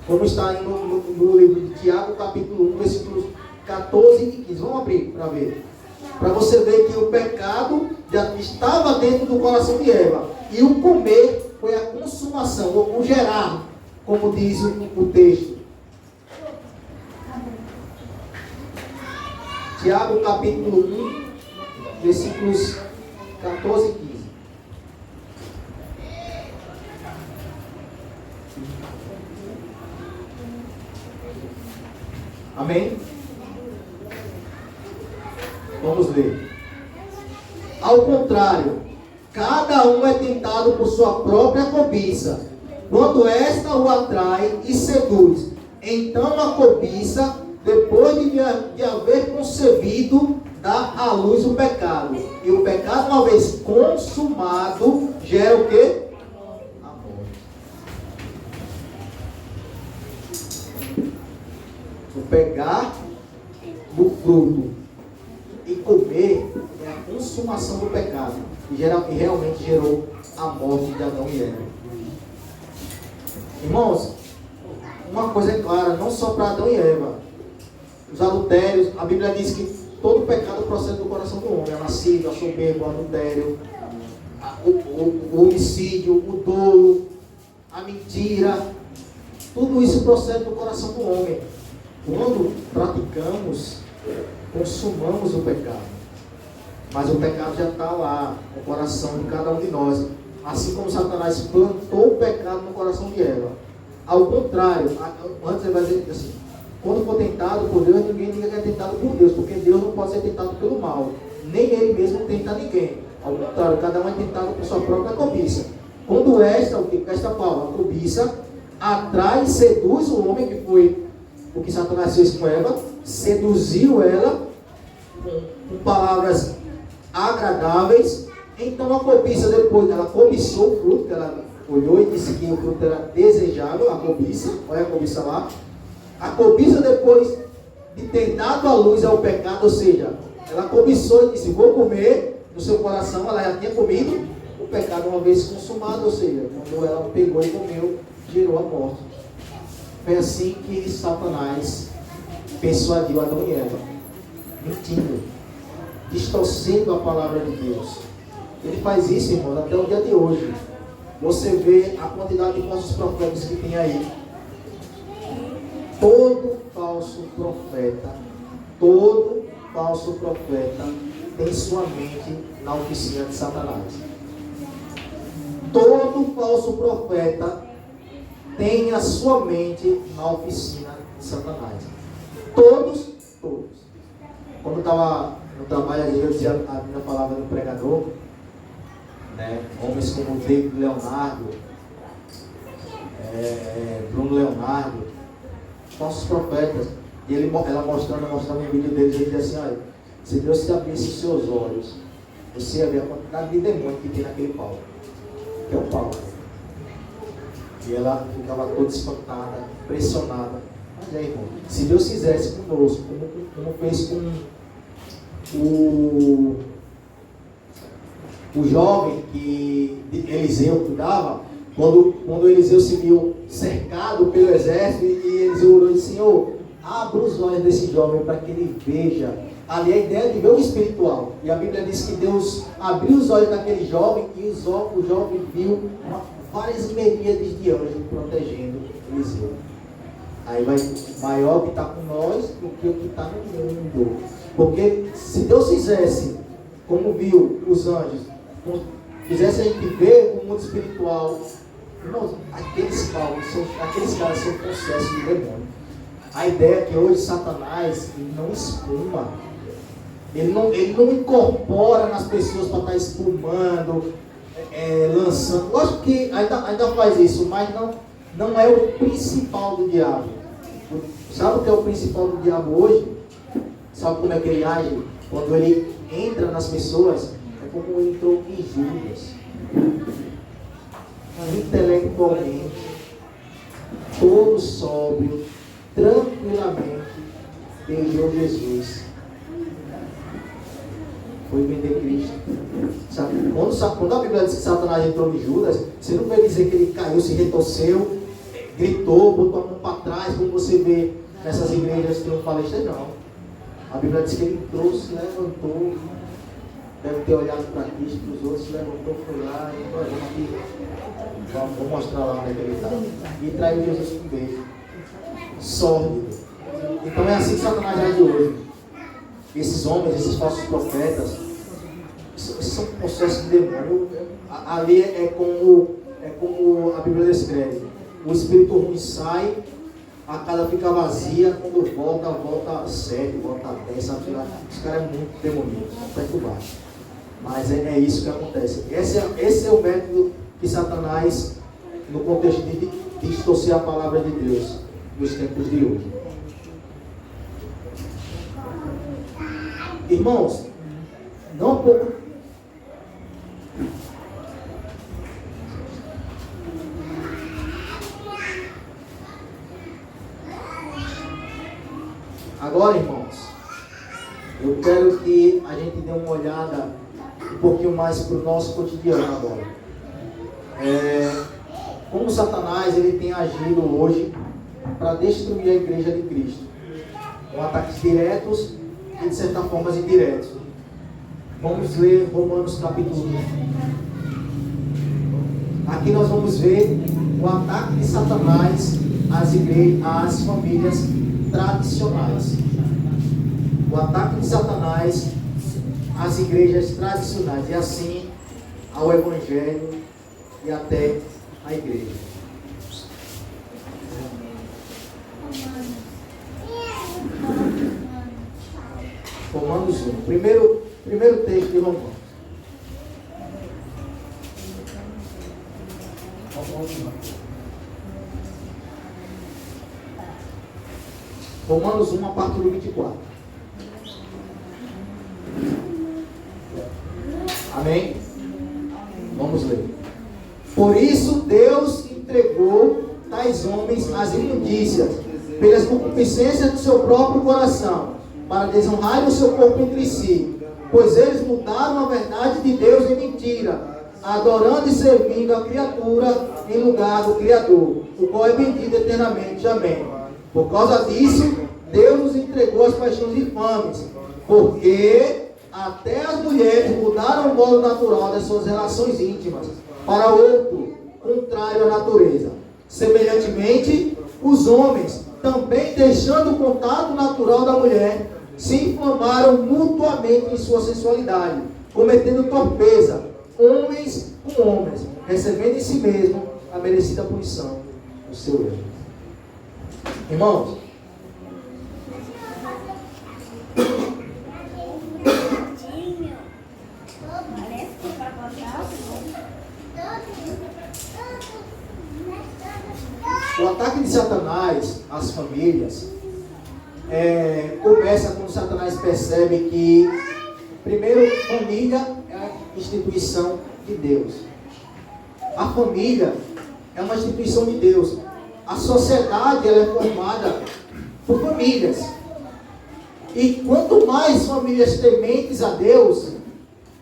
Como está aí no livro de Tiago, capítulo 1, versículos 14 e 15. Vamos abrir para ver. Para você ver que o pecado já estava dentro do coração de Eva. E o comer foi a consumação, o gerar, como diz o texto. Tiago capítulo 1, versículos 14 e 15. Amém? Vamos ler. Ao contrário, cada um é tentado por sua própria cobiça, quando esta o atrai e seduz. Então a cobiça, depois de haver concebido, dá à luz o pecado. E o pecado, uma vez consumado, gera o quê? A morte. O pegar do fruto e comer é a consumação do pecado. E realmente gerou a morte de Adão e Eva. Irmãos, uma coisa é clara, não só para Adão e Eva. Os adultérios, a Bíblia diz que todo pecado procede do coração do homem. A lascívia, a soberba, o adultério, o homicídio, o dolo, a mentira. Tudo isso procede do coração do homem. Quando praticamos, consumamos o pecado. Mas o pecado já está lá, no coração de cada um de nós. Assim como Satanás plantou o pecado no coração de Eva. Ao contrário, antes ele vai dizer assim, quando for tentado por Deus, ninguém diga que é tentado por Deus, porque Deus não pode ser tentado pelo mal. Nem Ele mesmo tenta ninguém. Ao contrário, cada um é tentado por sua própria cobiça. Quando esta palavra, a cobiça, atrai e seduz o homem, que foi o que Satanás fez com Eva, seduziu ela com palavras agradáveis. Então a cobiça, depois ela cobiçou o fruto, ela olhou e disse que o fruto era desejável, a cobiça, olha a cobiça lá. A cobiça, depois de ter dado a luz ao pecado, ou seja, ela cobiçou e disse, vou comer, no seu coração ela já tinha comido, o pecado uma vez consumado, ou seja, quando ela pegou e comeu, gerou a morte. Foi assim que Satanás persuadiu Adão e Eva, mentindo, distorcendo a palavra de Deus. Ele faz isso, irmão, até o dia de hoje. Você vê a quantidade de falsos profetas que tem aí. Todo falso profeta tem sua mente na oficina de Satanás. Todo falso profeta tem a sua mente na oficina de Satanás. Todos. Quando eu estava no trabalho, eu dizia, a minha palavra do pregador, né? Homens como David Leonardo, Bruno Leonardo, falsos profetas. E ela mostrando um vídeo deles, ele dizia assim, olha, se Deus te abrisse os seus olhos, você ia ver a quantidade de demônio que tem naquele pau, que é o pau. E ela ficava toda espantada, pressionada. Mas aí, irmão, se Deus fizesse conosco, como fez com o jovem que Eliseu cuidava, quando Eliseu se viu cercado pelo exército, e Eliseu orou e disse, Senhor, abra os olhos desse jovem para que ele veja. Ali a ideia de ver o espiritual. E a Bíblia diz que Deus abriu os olhos daquele jovem e o jovem viu várias miríades de anjos protegendo Eliseu. Aí vai maior que está com nós do que o que está no mundo. Porque se Deus fizesse, como viu os anjos, fizesse a gente ver o mundo espiritual, irmãos, aqueles caras são processos de demônio. A ideia é que hoje Satanás ele não espuma, ele não incorpora nas pessoas para estar espumando, lançando. Lógico que ainda faz isso, mas não é o principal do diabo. Sabe o que é o principal do diabo hoje? Sabe como é que ele age? Quando ele entra nas pessoas, é como ele entrou em Judas. Intelectualmente, todo sóbrio, tranquilamente, beijou Jesus. Foi vender Cristo. Sabe? Quando a Bíblia diz que Satanás entrou em Judas, você não vai dizer que ele caiu, se retorceu, gritou, botou a mão para trás, como você vê nessas igrejas triunfalistas, não. A Bíblia diz que ele entrou, se levantou, deve ter olhado para Cristo, para os outros, se levantou, foi lá, e vou mostrar lá onde ele está. E traiu Jesus com um beijo. Sórdido. Então é assim que Satanás age hoje. Esses homens, esses falsos profetas, esses são processos de demônio. Ali é como a Bíblia descreve. O espírito ruim sai, a casa fica vazia, quando volta 7, volta 10, sabe? Os caras é muito demoníaco, perturbado. Mas é isso que acontece. Esse é o método que Satanás, no contexto de distorcer a palavra de Deus, nos tempos de hoje. Irmãos, não pouco. Agora, irmãos, eu quero que a gente dê uma olhada um pouquinho mais para o nosso cotidiano agora. Como Satanás ele tem agido hoje para destruir a igreja de Cristo, com ataques diretos e de certa forma indiretos. Vamos ler Romanos capítulo 1. Aqui nós vamos ver o ataque de Satanás às famílias tradicionais. O ataque de Satanás às igrejas tradicionais e assim ao Evangelho e até à igreja. Romanos 1. Primeiro texto de Romanos. Romanos 1, a partir do 24. Amém? Vamos ler. Por isso Deus entregou tais homens às imundícias, pelas concupiscências do seu próprio coração, para desonrarem o seu corpo entre si, pois eles mudaram a verdade de Deus em mentira, adorando e servindo a criatura em lugar do Criador, o qual é bendito eternamente. Amém. Por causa disso, Deus nos entregou as paixões infames, porque até as mulheres mudaram o modo natural das suas relações íntimas para outro, contrário à natureza. Semelhantemente, os homens, também deixando o contato natural da mulher, se inflamaram mutuamente em sua sensualidade, cometendo torpeza, homens com homens, recebendo em si mesmo a merecida punição do seu erro. Irmãos, o ataque de Satanás às famílias começa quando Satanás percebe que, primeiro, família é a instituição de Deus. A família é uma instituição de Deus. A sociedade ela é formada por famílias. E quanto mais famílias tementes a Deus,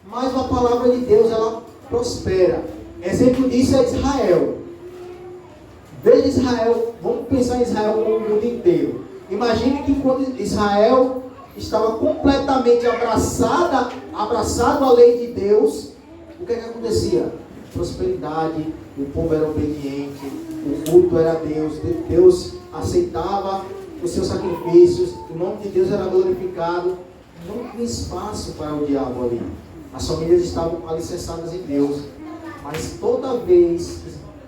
mais a palavra de Deus ela prospera. Exemplo disso é Israel. Veja Israel, vamos pensar em Israel como o mundo inteiro. Imagine que quando Israel estava completamente abraçado à lei de Deus, o que acontecia? Prosperidade, o povo era obediente, o culto era a Deus, Deus aceitava os seus sacrifícios, o nome de Deus era glorificado, não tinha espaço para o diabo ali. As famílias estavam alicerçadas em Deus, mas toda vez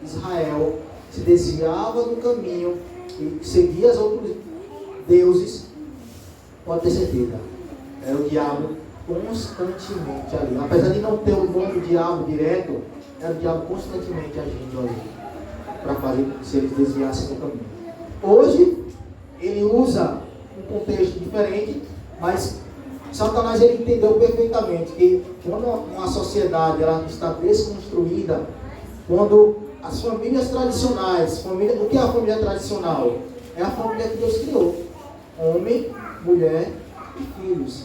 Israel se desviava do caminho e seguia os outros deuses, pode ter certeza, era o diabo constantemente ali. Apesar de não ter o nome do diabo direto, era o diabo constantemente agindo ali, para fazer com que eles desviassem do caminho. Hoje, ele usa um contexto diferente, mas Satanás ele entendeu perfeitamente que quando uma sociedade ela está desconstruída, quando as famílias tradicionais, o que é a família tradicional? É a família que Deus criou: homem, mulher e filhos.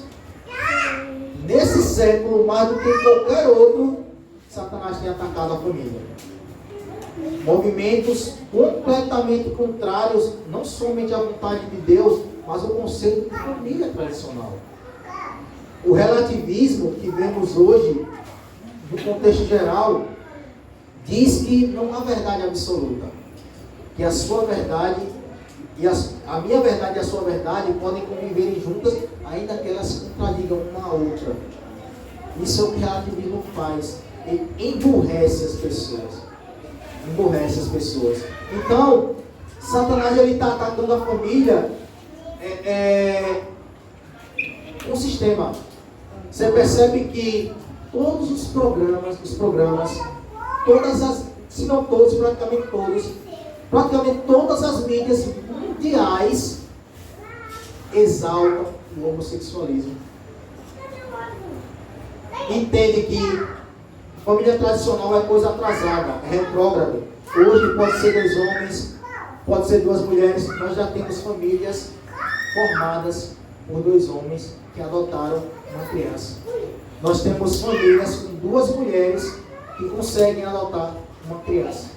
Nesse século, mais do que qualquer outro, Satanás tem atacado a família. Movimentos completamente contrários, não somente à vontade de Deus, mas ao conceito de família tradicional. O relativismo que vemos hoje, no contexto geral, diz que não há verdade absoluta. Que a sua verdade e a minha verdade e a sua verdade podem conviver juntas, ainda que elas se contradigam uma à outra. Isso é o que o relativismo faz. Ele emburrece as pessoas. Então, Satanás está atacando a família com um sistema. Você percebe que todos os programas, se não todos, praticamente todas as mídias mundiais exaltam o homossexualismo. Entende que família tradicional é coisa atrasada, é retrógrada. Hoje pode ser 2 homens, pode ser 2 mulheres. Nós já temos famílias formadas por 2 homens que adotaram uma criança. Nós temos famílias com 2 mulheres que conseguem adotar uma criança.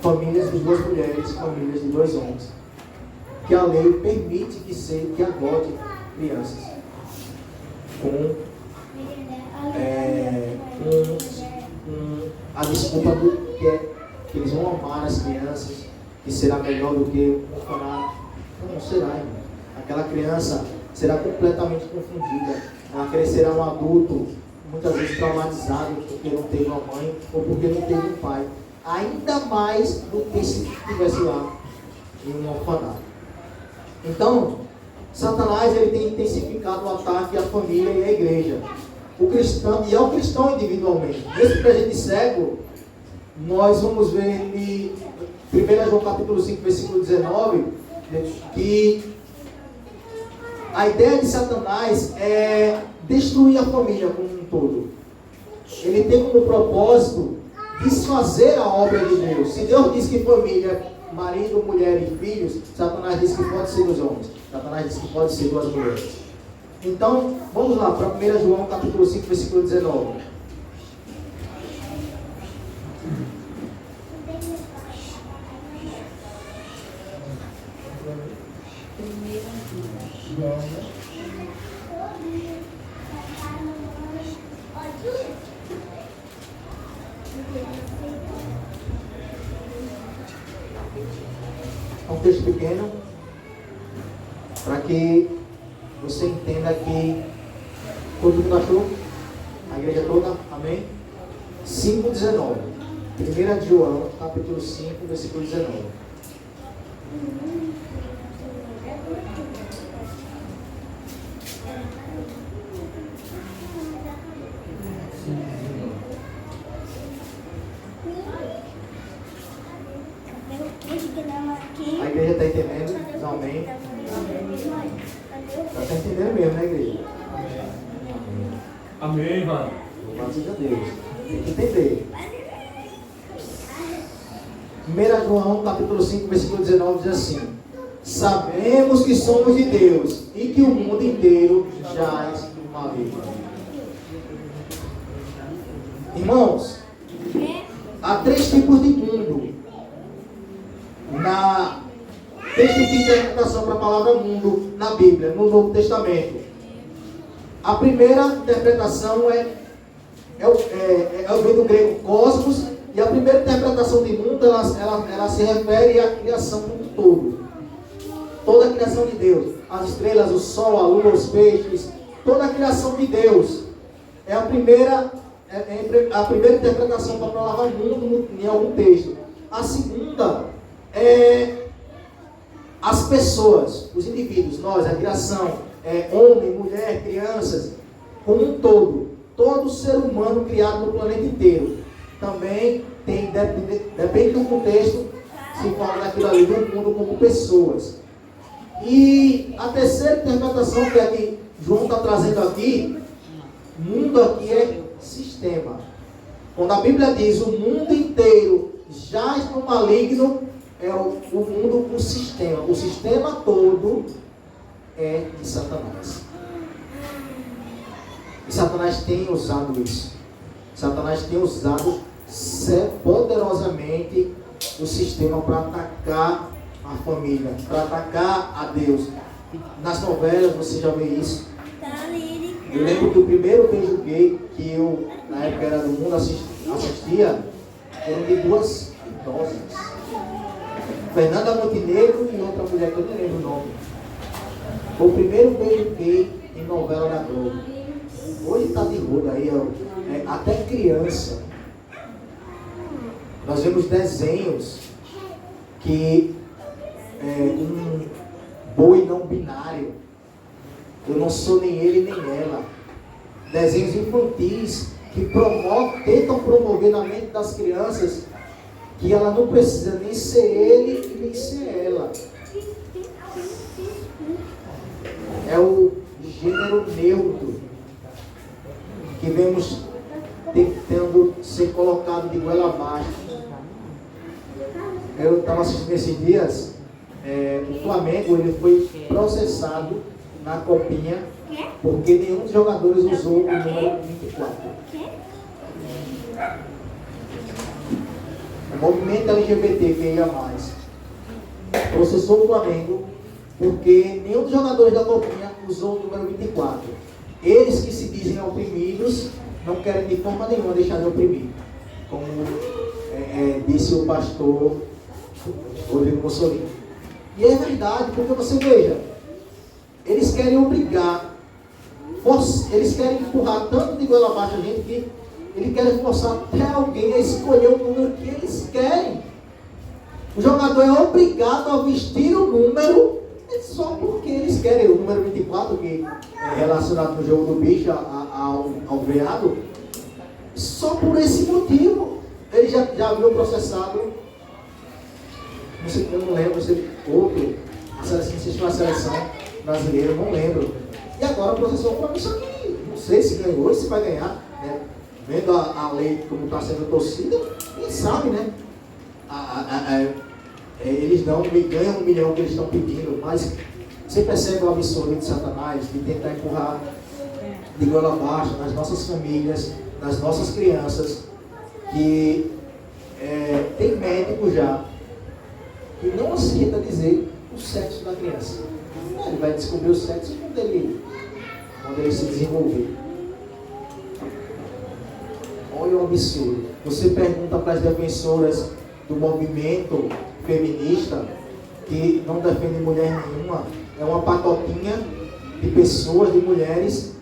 Famílias de 2 mulheres, famílias de 2 homens. Que a lei permite que adote crianças. Com a desculpa do que eles vão amar as crianças, que será melhor do que um orfanato. Não será, irmão. Aquela criança será completamente confundida. Ela crescerá um adulto, muitas vezes traumatizado, porque não teve uma mãe ou porque não teve um pai. Ainda mais do que se estivesse lá em um orfanato. Então, Satanás ele tem intensificado o ataque à família e à igreja. O cristão, e ao cristão individualmente. Nesse presente século, nós vamos ver em 1 João capítulo 5, versículo 19, que a ideia de Satanás é destruir a família como um todo. Ele tem como propósito desfazer a obra de Deus. Se Deus diz que família é marido, mulher e filhos, Satanás diz que pode ser 2 homens. Satanás diz que pode ser 2 mulheres. Então, vamos lá para 1 João capítulo 5, versículo 19. É um texto pequeno, para que você entenda que todo mundo achou? A igreja toda? Amém? 5,19. 1 João, capítulo 5, versículo 19. A igreja está entendendo? Não. igreja?
Amém, mano.
Louvado seja Deus. Tem que entender. 1 João capítulo 5, versículo 19 diz assim: sabemos que somos de Deus e que o mundo inteiro jaz no maligno. Irmãos, há 3 tipos de mundo. Três tipos de interpretação para a palavra mundo na Bíblia, no Novo Testamento. A primeira interpretação vem do grego cosmos, e a primeira interpretação de mundo ela se refere à criação como um todo. Toda a criação de Deus, as estrelas, o sol, a lua, os peixes, toda a criação de Deus. É a primeira interpretação para a palavra mundo em algum texto. A segunda é as pessoas, os indivíduos, nós, a criação, homem, mulher, crianças, como um todo. Todo ser humano criado no planeta inteiro. Também depende do contexto, se fala daquilo ali do mundo como pessoas. E a terceira interpretação que aqui João está trazendo aqui, mundo aqui é sistema. Quando a Bíblia diz o mundo inteiro jaz no maligno, é o mundo, o sistema. O sistema todo é de Satanás. E Satanás tem usado isso. Satanás tem usado poderosamente o sistema para atacar a família, para atacar a Deus. Nas novelas você já vê isso. Eu lembro que o primeiro beijo gay que eu, na época era do mundo, assistia, foram de 2 idosas. Fernanda Montenegro e outra mulher que eu não lembro o nome. Foi o primeiro beijo gay em novela da Globo. Hoje está de roda aí, até criança. Nós vemos desenhos que um boi não binário. Eu não sou nem ele nem ela. Desenhos infantis que tentam promover na mente das crianças que ela não precisa nem ser ele e nem ser ela. É o gênero neutro que vemos tentando ser colocado de goela abaixo. Eu estava assistindo esses dias, o Flamengo ele foi processado na copinha porque nenhum dos jogadores usou o número 24. O movimento LGBTQIA+, processou o Flamengo porque nenhum dos jogadores da copinha usou o número 24. Eles que se dizem oprimidos não querem de forma nenhuma deixar de oprimir, como disse o pastor Rodrigo Mussolini. E é verdade, porque você veja, eles querem obrigar, eles querem empurrar tanto de goela abaixo a gente que eles querem forçar até alguém a escolher o número que eles querem. O jogador é obrigado a vestir o número só porque eles querem. O número 24, que é relacionado no jogo do bicho ao veado, só por esse motivo. Ele já viu processado, eu não lembro se outro, se foi a seleção brasileira, não lembro. E agora processou o Flamengo, só que não sei se ganhou, se vai ganhar, né? Vendo a lei como está sendo torcida, quem sabe, né? Eles ganham $1 milhão que eles estão pedindo, mas você percebe o absurdo de Satanás de tentar empurrar de goela abaixo nas nossas famílias, nas nossas crianças, que tem médico já que não aceita dizer o sexo da criança. Ele vai descobrir o sexo quando ele se desenvolver. Olha o absurdo. Você pergunta para as defensoras do movimento feminista, que não defende mulher nenhuma, é uma pacotinha de pessoas, de mulheres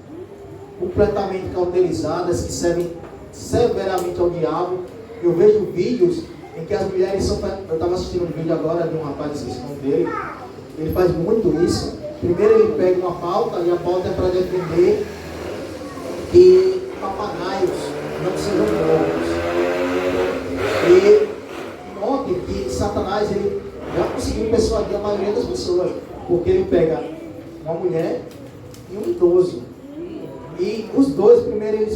completamente cauterizadas, que servem severamente ao diabo. Eu vejo vídeos em que as mulheres são... Eu estava assistindo um vídeo agora de um rapaz, esqueci o nome dele, ele faz muito isso. Primeiro ele pega uma pauta, e a pauta é para defender que papagaios não sejam mortos. E note que Satanás ele já conseguiu persuadir a maioria das pessoas, porque ele pega uma mulher e um idoso. E os dois, primeiro, ele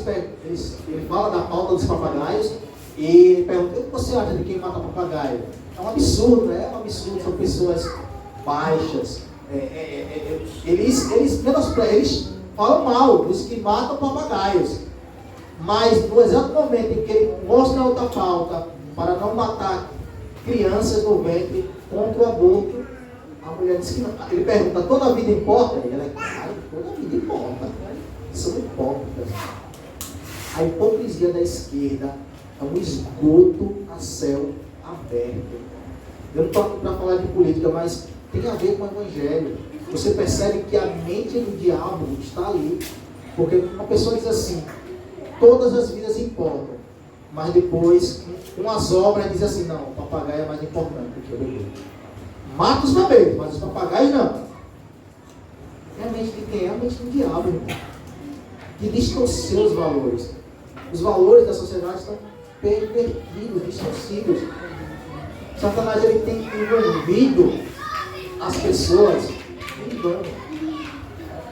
fala da pauta dos papagaios e ele pergunta: o que você acha de quem mata papagaio? É um absurdo, né? É um absurdo, são pessoas baixas. Eles falam mal dos que matam papagaios. Mas no exato momento em que ele mostra outra pauta para não matar crianças no ventre contra o aborto, a mulher diz que não. Ele pergunta: toda a vida importa? E ela: cara, toda a vida importa. São hipócritas. A hipocrisia da esquerda é um esgoto a céu aberto. Eu não estou aqui para falar de política, mas tem a ver com o evangelho. Você percebe que a mente do diabo está ali. Porque uma pessoa diz assim: todas as vidas importam. Mas depois, com as obras, diz assim: não, o papagaio é mais importante do que o bebê. Mata os bebês, mas os papagaios não. É a mente de quem? É a mente do diabo, irmão. Que distorceu os valores. Os valores da sociedade estão pervertidos, distorcidos. Satanás, ele tem envolvido as pessoas em engano.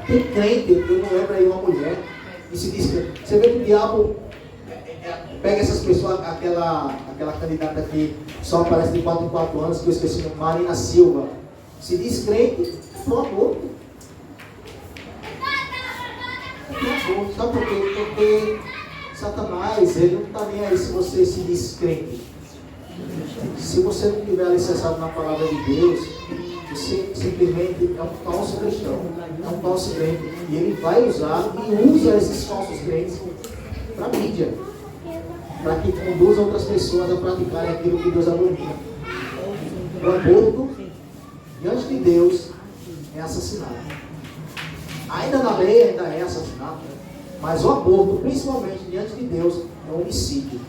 Tem crente, eu não lembro aí uma mulher, e se diz que você vê que o diabo pega essas pessoas, aquela candidata que só aparece de 4 em 4 anos, que eu esqueci o nome, Marina Silva, se diz crente, por aborto. Sabe por quê? Porque Satanás, ele não está nem aí se você se diz crente. Se você não tiver alicerçado na palavra de Deus, você simplesmente é um falso cristão, é um falso crente. E ele vai usar e usa esses falsos crentes para mídia, para que conduza outras pessoas a praticarem aquilo que Deus abomina. O aborto, diante de Deus, é assassinato. Ainda na lei, ainda é assassinato, mas o aborto, principalmente diante de Deus, é um homicídio.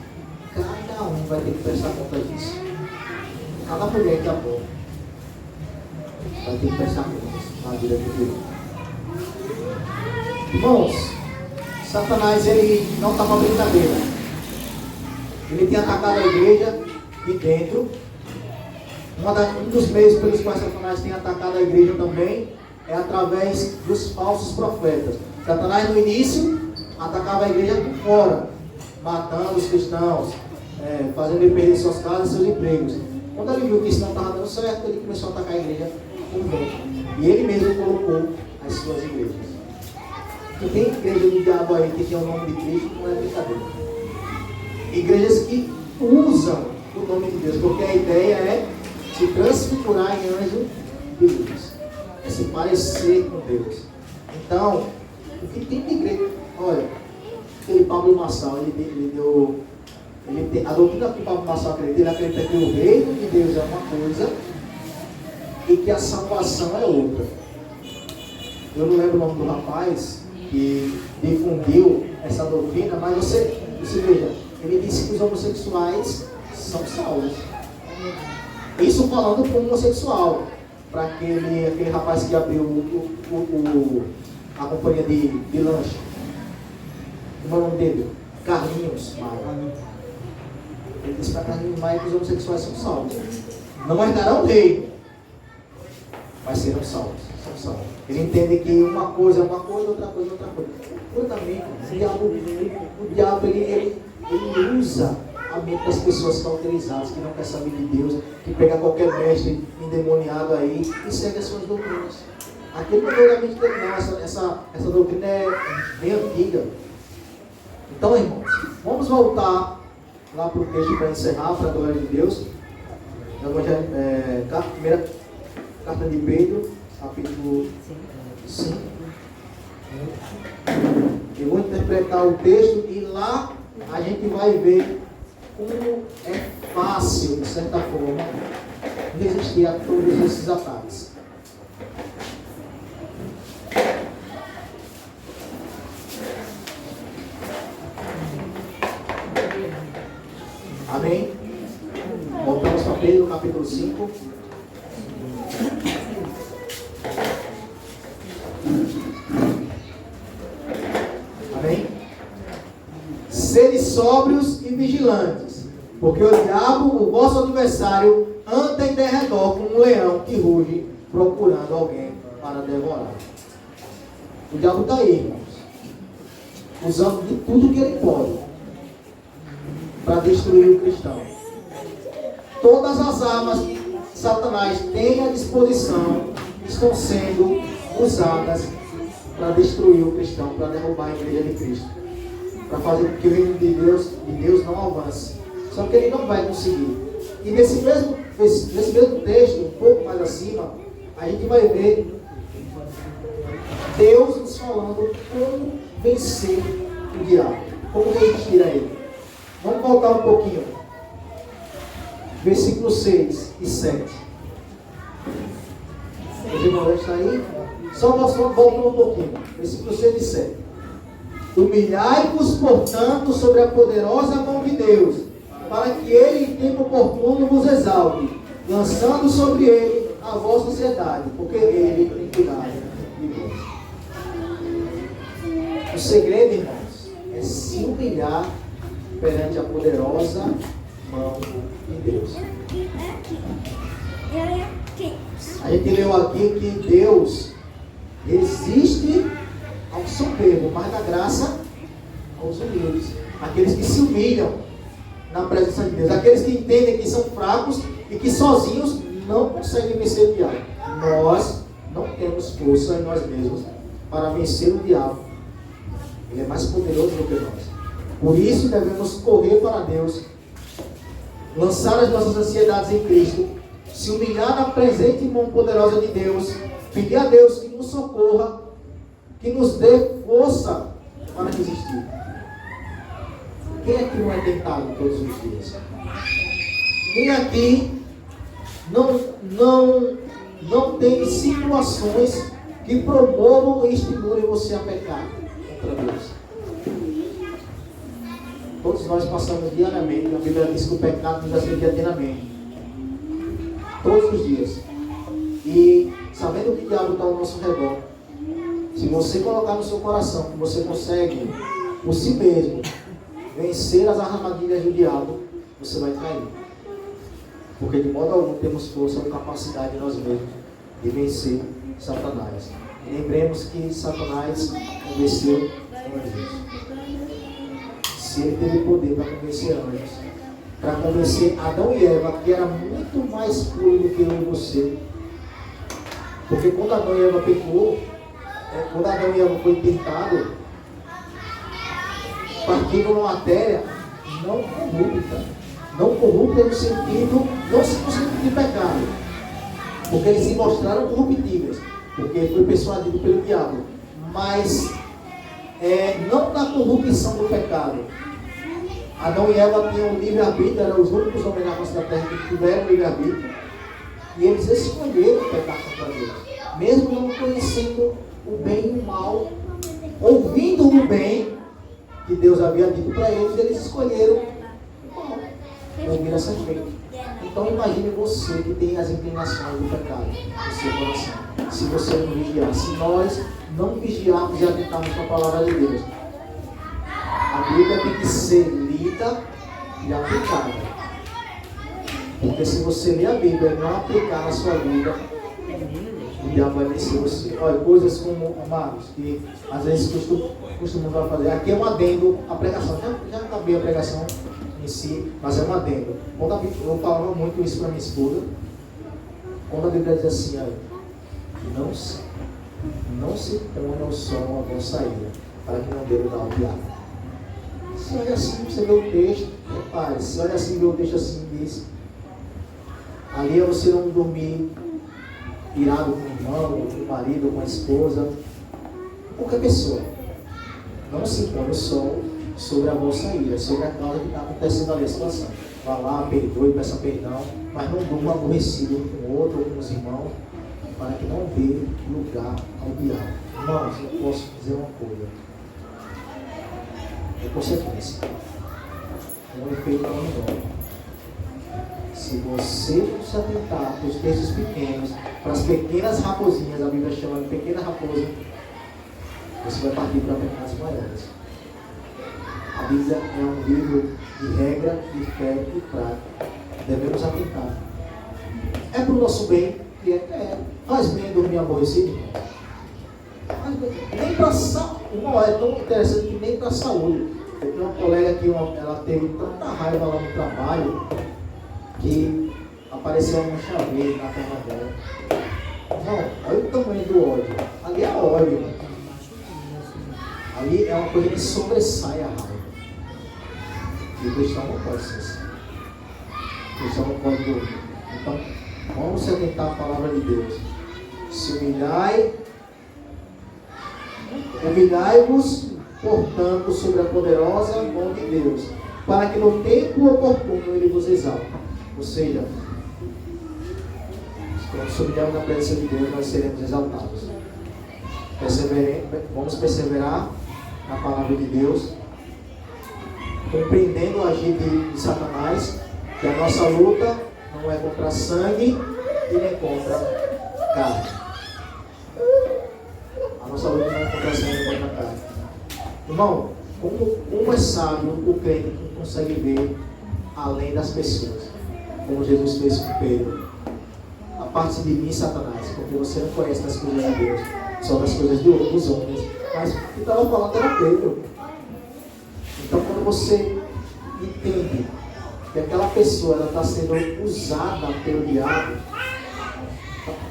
Cada um vai ter que prestar conta disso. Cada mulher que aborta vai ter que prestar conta na vida de Deus. Irmãos, Satanás, ele não está para brincadeira. Ele tem atacado a igreja de dentro. Um dos meios pelos quais Satanás tem atacado a igreja também é através dos falsos profetas. Satanás, no início, atacava a igreja por fora, matando os cristãos, fazendo ele perder suas casas e seus empregos. Quando ele viu que isso não estava dando certo, ele começou a atacar a igreja por dentro. E ele mesmo colocou as suas igrejas. E tem igreja do diabo aí que tem o nome de Cristo, não é brincadeira. Igrejas que usam o nome de Deus, porque a ideia é se transfigurar em anjo de luz. É se parecer com Deus. Então, o que tem de igreja? Olha, aquele Pablo Marçal, a doutrina que o Pablo Marçal acredita, ele acredita que o reino de Deus é uma coisa e que a salvação é outra. Eu não lembro o nome do rapaz que difundiu essa doutrina, mas você veja, ele disse que os homossexuais são salvos. Isso falando como homossexual, para aquele rapaz que abriu a companhia de lanche. Como é o nome dele? Carlinhos Maia. Ele disse para Carlinhos Maia que os homossexuais são salvos. Não herdarão o reino, mas serão salvos. São salvos. Ele entende que uma coisa é uma coisa, outra coisa é outra coisa. Exatamente. O diabo ele usa a mente das pessoas cauterizadas, que não quer saber de Deus, que pega qualquer mestre endemoniado aí e segue as suas doutrinas. Aquele não veio da mente dele, não. Essa doutrina é bem antiga. Então, irmãos, vamos voltar lá para o texto para encerrar, para a glória de Deus. Primeira carta de Pedro, capítulo 5. Eu vou interpretar o texto e lá a gente vai ver como é fácil, de certa forma, resistir a todos esses ataques. Amém? Voltamos para Pedro, capítulo 5. Amém? Sede sóbrios e vigilantes, porque o diabo, o vosso adversário, anda em derredor como um leão que ruge, procurando alguém para devorar. O diabo está aí, irmãos, usando de tudo que ele pode para destruir o cristão. Todas as armas que Satanás tem à disposição estão sendo usadas para destruir o cristão, para derrubar a igreja de Cristo, para fazer com que o reino de Deus não avance. Só que ele não vai conseguir. E nesse mesmo texto, um pouco mais acima, a gente vai ver Deus nos falando como vencer o diabo, como resistir a ele. Vamos voltar um pouquinho. Versículos 6 e 7. Os irmãos estão aí? Só nós voltamos um pouquinho. Versículos 6 e 7. Humilhai-vos, portanto, sobre a poderosa mão de Deus, para que ele em tempo oportuno vos exalte, lançando sobre ele a vossa ansiedade, porque ele tem cuidado de vós. O segredo, irmãos, é se humilhar perante a poderosa mão de Deus. A gente leu aqui que Deus resiste ao soberbo, mas dá graça aos humildes, aqueles que se humilham na presença de Deus, aqueles que entendem que são fracos e que sozinhos não conseguem vencer o diabo. Nós não temos força em nós mesmos para vencer o diabo. Ele é mais poderoso do que nós. Por isso devemos correr para Deus, lançar as nossas ansiedades em Cristo, se humilhar na presente mão poderosa de Deus, pedir a Deus que nos socorra, que nos dê força para resistir. Quem aqui não é tentado todos os dias? Quem aqui não tem situações que promovam e estimulem você a pecar contra Deus? Todos nós passamos diariamente. A Bíblia diz que o pecado nos assedia diariamente, todos os dias. E sabendo que o diabo está ao nosso redor, se você colocar no seu coração que você consegue por si mesmo vencer as armadilhas do diabo, você vai cair. Porque de modo algum temos força ou capacidade nós mesmos de vencer Satanás. E lembremos que Satanás venceu anjos. Se ele teve poder para convencer anjos, para convencer Adão e Eva, que era muito mais puro do que eu e você. Porque quando Adão e Eva pecou, quando Adão e Eva foi tentado, partindo uma matéria não corrupta. Não corrupta no sentido, não no sentido de pecado. Porque eles se mostraram corruptíveis. Porque foi persuadido pelo diabo. Mas não na corrupção do pecado. Adão e Eva tinham livre-arbítrio, eram os únicos homens na face da terra que tiveram livre-arbítrio. E eles escolheram pecar contra Deus. Mesmo não conhecendo o bem e o mal, ouvindo o bem que Deus havia dito para eles escolheram o mal, ouvir essa frente. Então imagine você que tem as inclinações do pecado no seu coração. Se você não vigiar, se nós não vigiarmos e atentarmos com a palavra de Deus, a Bíblia tem que ser lida e aplicada. Porque se você ler a Bíblia e não aplicar na sua vida, o diabo vai vencer você. Olha, coisas como, amados, que às vezes costumamos fazer. Aqui é um adendo à pregação. Já acabei a pregação em si, mas é um adendo. Eu falava muito isso para minha esposa. Quando a Bíblia diz assim, olha, não se põe ao sol a vossa ira, para que não dê lugar ao diabo. Se olha assim, você vê o texto, repare, se olha assim, vê o texto assim, diz, ali é você não dormir irado com o irmão, com o marido, com a esposa, qualquer pessoa. Não se põe o sol sobre a vossa ira, sobre a causa que está acontecendo ali a situação. Vá lá, perdoe, peça perdão, mas não durma aborrecido um com o outro ou com os irmãos, para que não dê lugar ao diabo. Irmãos, eu posso dizer uma coisa. É consequência. É um efeito dominó. Se você não se atentar para os textos pequenos, para as pequenas raposinhas, a Bíblia chama de pequena raposa, você vai partir para pecados maiores. A Bíblia é um livro de regra, de fé e prática. Devemos atentar. É para o nosso bem, faz bem dormir aborrecido, irmão. Faz Nem para saúde. Não, é tão interessante que nem para saúde. Eu tenho uma colega que ela teve tanta raiva lá no trabalho que apareceu uma mancha verde na perna dela. Não, olha o tamanho do ódio. Ali é ódio. Ali é uma coisa que sobressai a raiva. E o cristão não pode ser assim. O cristão não pode dormir. Então, vamos se atentar à palavra de Deus. Se humilhai-vos, portanto, sobre a poderosa mão de Deus, para que no tempo oportuno Ele vos exalte. Ou seja, quando nos humilharmos na presença de Deus, nós seremos exaltados. Vamos perseverar na palavra de Deus, compreendendo o agir de Satanás, que a nossa luta não é contra sangue e nem contra carne. A nossa luta não é contra sangue e nem contra carne. Irmão, como é sábio o crente que consegue ver além das pessoas, como Jesus fez com Pedro. Aparte de mim, Satanás, porque você não conhece das coisas de Deus, só das coisas dos homens. Mas o que estava falando era Pedro. Então, quando você entende que aquela pessoa está sendo usada pelo diabo,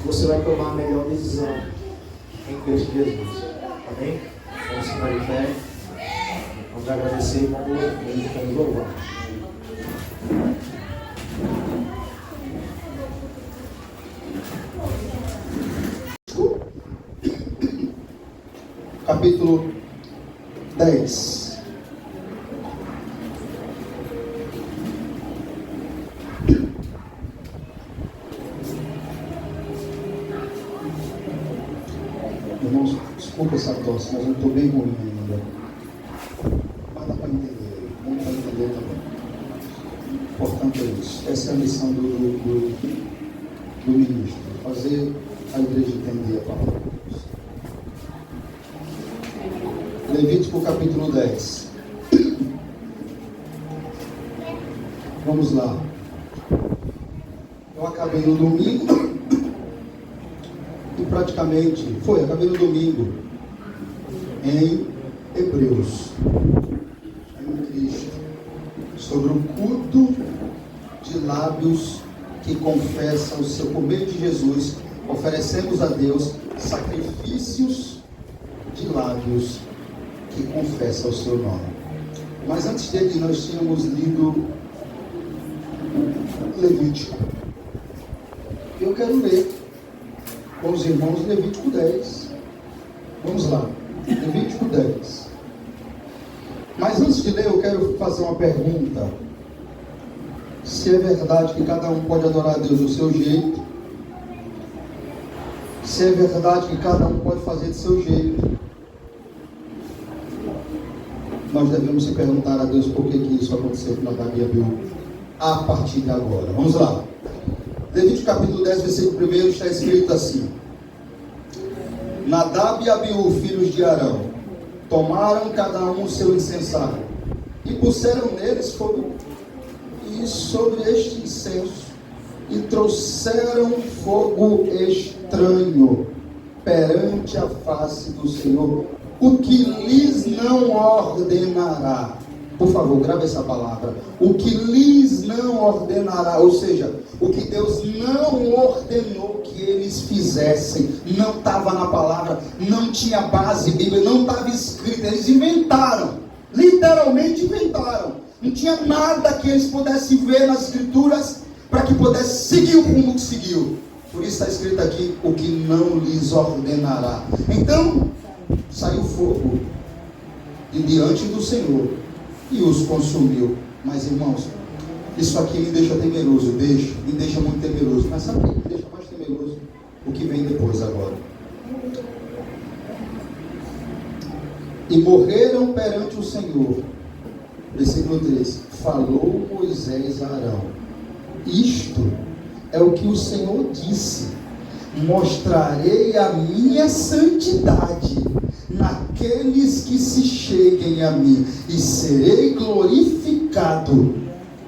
você vai tomar a melhor decisão em Cristo Jesus. Amém? Vamos ficar de pé. Vamos agradecer e vamos louvar.
Capítulo 10. Irmãos, desculpa essa tosse, mas eu estou bem ruim ainda. Mas dá para entender, vamos para entender também. Importante é isso. Essa é a missão do ministro, fazer a igreja entender a palavra de Deus. Levítico capítulo 10. Vamos lá. Eu acabei no domingo e praticamente acabei no domingo em Hebreus, em Cristo, sobre o culto de lábios que confessam o seu. Por meio de Jesus, oferecemos a Deus sacrifícios de lábios que confessa o seu nome. Mas antes dele nós tínhamos lido Levítico. Eu quero ler com os irmãos Levítico 10. Vamos lá, Levítico 10. Mas antes de ler eu quero fazer uma pergunta. Se é verdade que cada um pode adorar a Deus do seu jeito, se é verdade que cada um pode fazer do seu jeito, nós devemos se perguntar a Deus por que isso aconteceu com Nadab e Abiú a partir de agora. Vamos lá. Levítico capítulo 10, versículo 1 está escrito assim: Nadab e Abiú, filhos de Arão, tomaram cada um o seu incensário e puseram neles fogo, e sobre este incenso, e trouxeram fogo estranho perante a face do Senhor, o que lhes não ordenará. Por favor, grave essa palavra. O que lhes não ordenará, ou seja, o que Deus não ordenou que eles fizessem, não estava na palavra, não tinha base bíblica, não estava escrito, eles inventaram, literalmente inventaram. Não tinha nada que eles pudessem ver nas escrituras para que pudesse seguir o rumo que seguiu. Por isso está escrito aqui, o que não lhes ordenará. Então, saiu fogo de diante do Senhor e os consumiu. Mas irmãos, isso aqui me deixa temeroso, me deixa muito temeroso. Mas sabe o que me deixa mais temeroso? O que vem depois agora. E morreram perante o Senhor. Versículo 3. Falou Moisés a Arão: isto é o que o Senhor disse: mostrarei a minha santidade naqueles que se cheguem a mim, e serei glorificado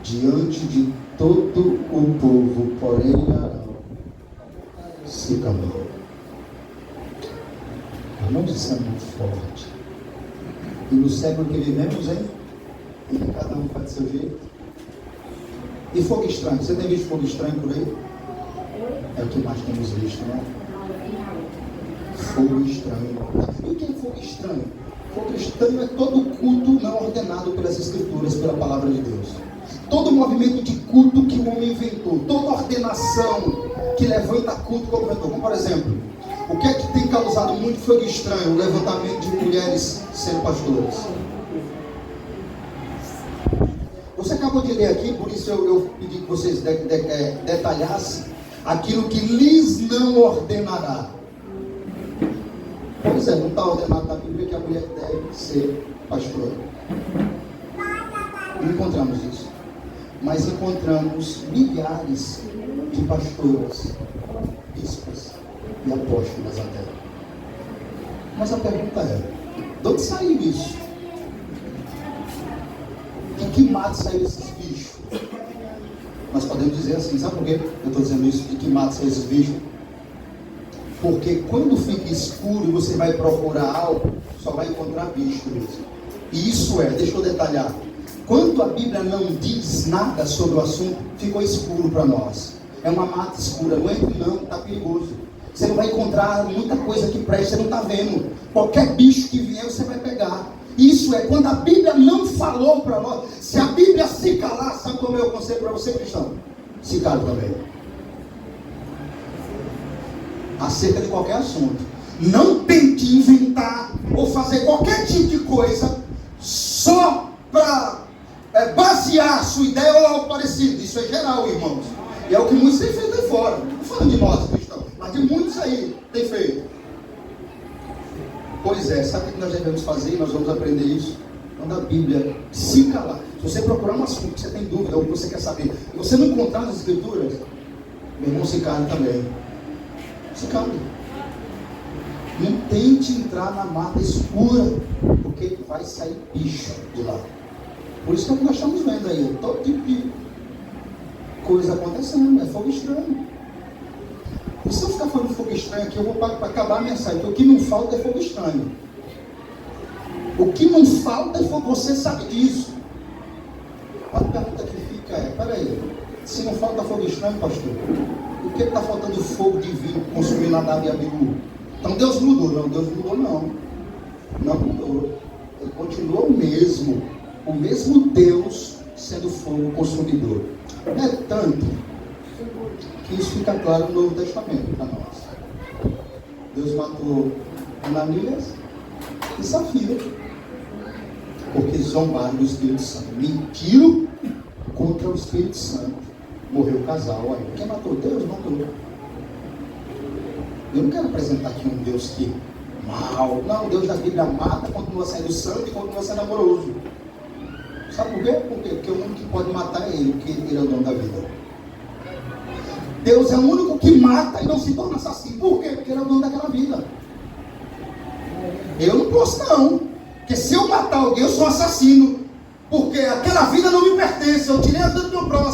diante de todo o povo. Porém Arão se calou. Irmãos, isso é muito forte. E no século que vivemos, hein? Cada um faz do seu jeito. E fogo estranho? Você tem visto fogo estranho por aí? É o que mais temos visto, né? Fogo estranho. E o que é fogo estranho? Fogo estranho é todo culto não ordenado pelas Escrituras, pela palavra de Deus. Todo movimento de culto que o homem inventou, toda ordenação que levanta culto como inventou. Como, por exemplo, o que é que tem causado muito fogo estranho? O levantamento de mulheres sendo pastoras. Você acabou de ler aqui, por isso eu pedi que vocês detalhassem aquilo que lhes não ordenará. Pois é, não está ordenado na Bíblia que a mulher deve ser pastora. Não encontramos isso. Mas encontramos milhares de pastoras, bispas e apóstolas até. Mas a pergunta é, de onde saiu isso? De que mato saiu esses bichos? Nós podemos dizer assim, sabe por quê eu estou dizendo isso? De que mato saiu esses bichos? Porque quando fica escuro e você vai procurar algo, só vai encontrar bicho mesmo. E isso deixa eu detalhar. Quando a Bíblia não diz nada sobre o assunto, ficou escuro para nós. É uma mata escura, não entre não, está perigoso. Você não vai encontrar muita coisa que preste, você não está vendo. Qualquer bicho que vier, você vai pegar. Isso é quando a Bíblia não falou para nós. Se a Bíblia se calar, sabe como é o conselho para você, cristão? Se cala também. Acerca de qualquer assunto. Não tente inventar ou fazer qualquer tipo de coisa só para basear a sua ideia ou algo parecido. Isso é geral, irmãos. E é o que muitos têm feito aí fora. Não estou falando de nós, cristãos, mas de muitos aí têm feito. Pois é, sabe o que nós devemos fazer? Nós vamos aprender isso quando a Bíblia se calar. Se você procurar um assunto que você tem dúvida ou que você quer saber, e você não encontrar nas Escrituras, meu irmão, se cala também. Se cala. Não tente entrar na mata escura, porque vai sair bicho de lá. Por isso que é o que nós estamos vendo aí, todo tipo de coisa acontecendo, é fogo estranho. E se eu ficar falando de fogo estranho aqui, eu vou para acabar a mensagem, porque o que não falta é fogo estranho. O que não falta é fogo, você sabe disso. A pergunta que fica é, peraí, se não falta fogo estranho, pastor, o que está faltando fogo divino consumindo a Nadab e Abiú? Então Deus mudou? Não, Deus mudou não. Não mudou. Ele continua o mesmo Deus sendo fogo consumidor. É tanto que isso fica claro no Novo Testamento para nós. Deus matou Ananias e Safira, porque zombaram do Espírito Santo. Mentiram contra o Espírito Santo. Morreu o casal aí. Quem matou? Deus matou. Eu não quero apresentar aqui um Deus que mal. Não, o Deus da Bíblia mata, continua sendo santo e continua sendo amoroso. Sabe por quê? Porque o único que pode matar é Ele, porque Ele é o dono da vida. Deus é o único que mata e não se torna assassino. Por quê? Porque Ele é o dono daquela vida. Eu não posso não. Porque se eu matar alguém, eu sou assassino. Porque aquela vida não me pertence. Eu tirei a vida do meu próximo.